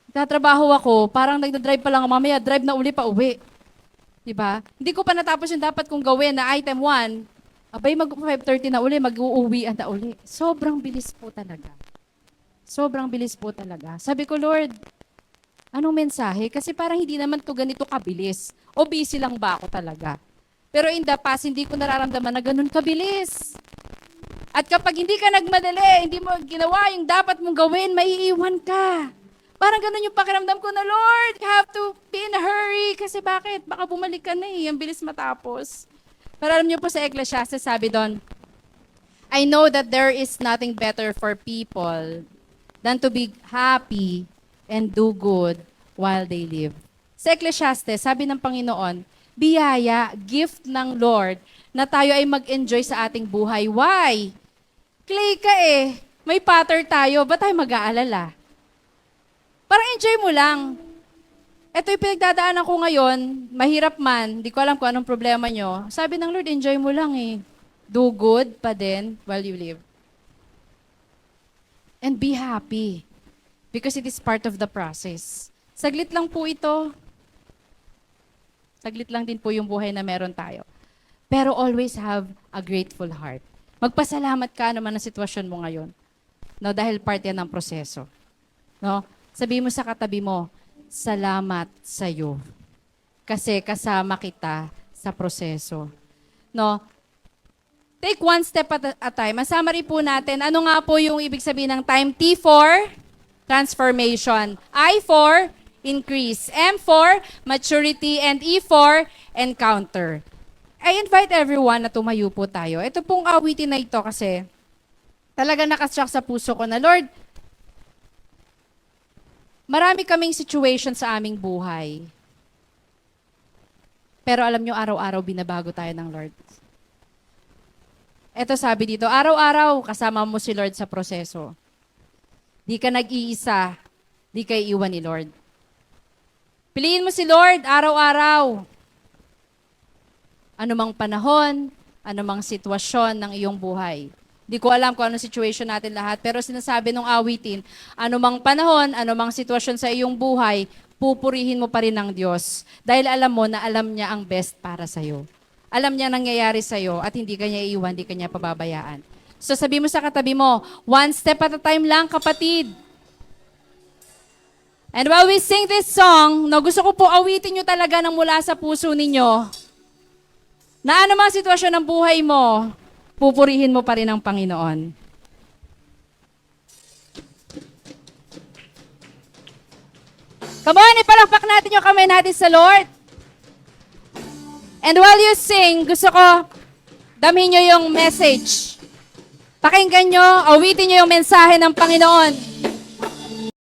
Tatrabaho ako, parang nagdadrive pa lang, mamaya drive na uli pa uwi. Diba? Hindi ko pa natapos yung dapat kong gawin na item 1. Abay, mag-5:30 na uli, mag-uuwian na uli. Sobrang bilis po talaga. Sobrang bilis po talaga. Sabi ko, Lord, anong mensahe? Kasi parang hindi naman to ganito kabilis. O busy lang ba ako talaga? Pero in the past, hindi ko nararamdaman na ganun kabilis. At kapag hindi ka nagmadali, hindi mo ginawa yung dapat mong gawin, maiiwan ka. Parang ganun yung pakiramdam ko na, Lord, you have to be in a hurry. Kasi bakit? Baka bumalik ka na eh. Ang bilis matapos. Pero alam niyo po sa Ecclesiastes, sabi doon, I know that there is nothing better for people than to be happy and do good while they live. Sa Ecclesiastes, sabi ng Panginoon, biyaya, gift ng Lord, na tayo ay mag-enjoy sa ating buhay. Why? Clay ka eh. May pattern tayo. Ba't tayo mag-aalala? Parang enjoy mo lang. Ito yung pinagdadaanan ko ngayon, mahirap man, hindi ko alam kung anong problema nyo. Sabi ng Lord, enjoy mo lang eh. Do good pa din while you live. And be happy. Because it is part of the process. Saglit lang po ito. Saglit lang din po yung buhay na meron tayo. Pero always have a grateful heart. Magpasalamat ka naman ng sitwasyon mo ngayon. No, dahil part yan ng proseso. No? Sabi mo sa katabi mo, salamat sa'yo. Kasi kasama kita sa proseso. No? Take one step at a time. Ang summary po natin, ano nga po yung ibig sabihin ng time? T for transformation. I for increase. M for maturity. And E for encounter. I invite everyone na tumayo po tayo. Ito pong awitin na ito kasi talaga nakastruck sa puso ko na, Lord, marami kaming situation sa aming buhay. Pero alam nyo, araw-araw binabago tayo ng Lord. Ito sabi dito, araw-araw kasama mo si Lord sa proseso. Di ka nag-iisa, di ka iiwan ni Lord. Piliin mo si Lord araw-araw. Anumang panahon, anumang sitwasyon ng iyong buhay. Di ko alam kung anong situation natin lahat, pero sinasabi ng awitin, anumang panahon, anumang sitwasyon sa iyong buhay, pupurihin mo pa rin ng Diyos. Dahil alam mo na alam niya ang best para sa'yo. Alam niya nangyayari sa'yo at hindi ka niya iiwan, hindi ka niya pababayaan. So sabi mo sa katabi mo, one step at a time lang, kapatid. And while we sing this song, no, gusto ko po awitin nyo talaga ng mula sa puso ninyo na anumang sitwasyon ng buhay mo, pupurihin mo pa rin ang Panginoon. Come on, ipalakpak natin yung kamay natin sa Lord. And while you sing, gusto ko damhin nyo yung message. Pakinggan nyo, awitin nyo yung mensahe ng Panginoon.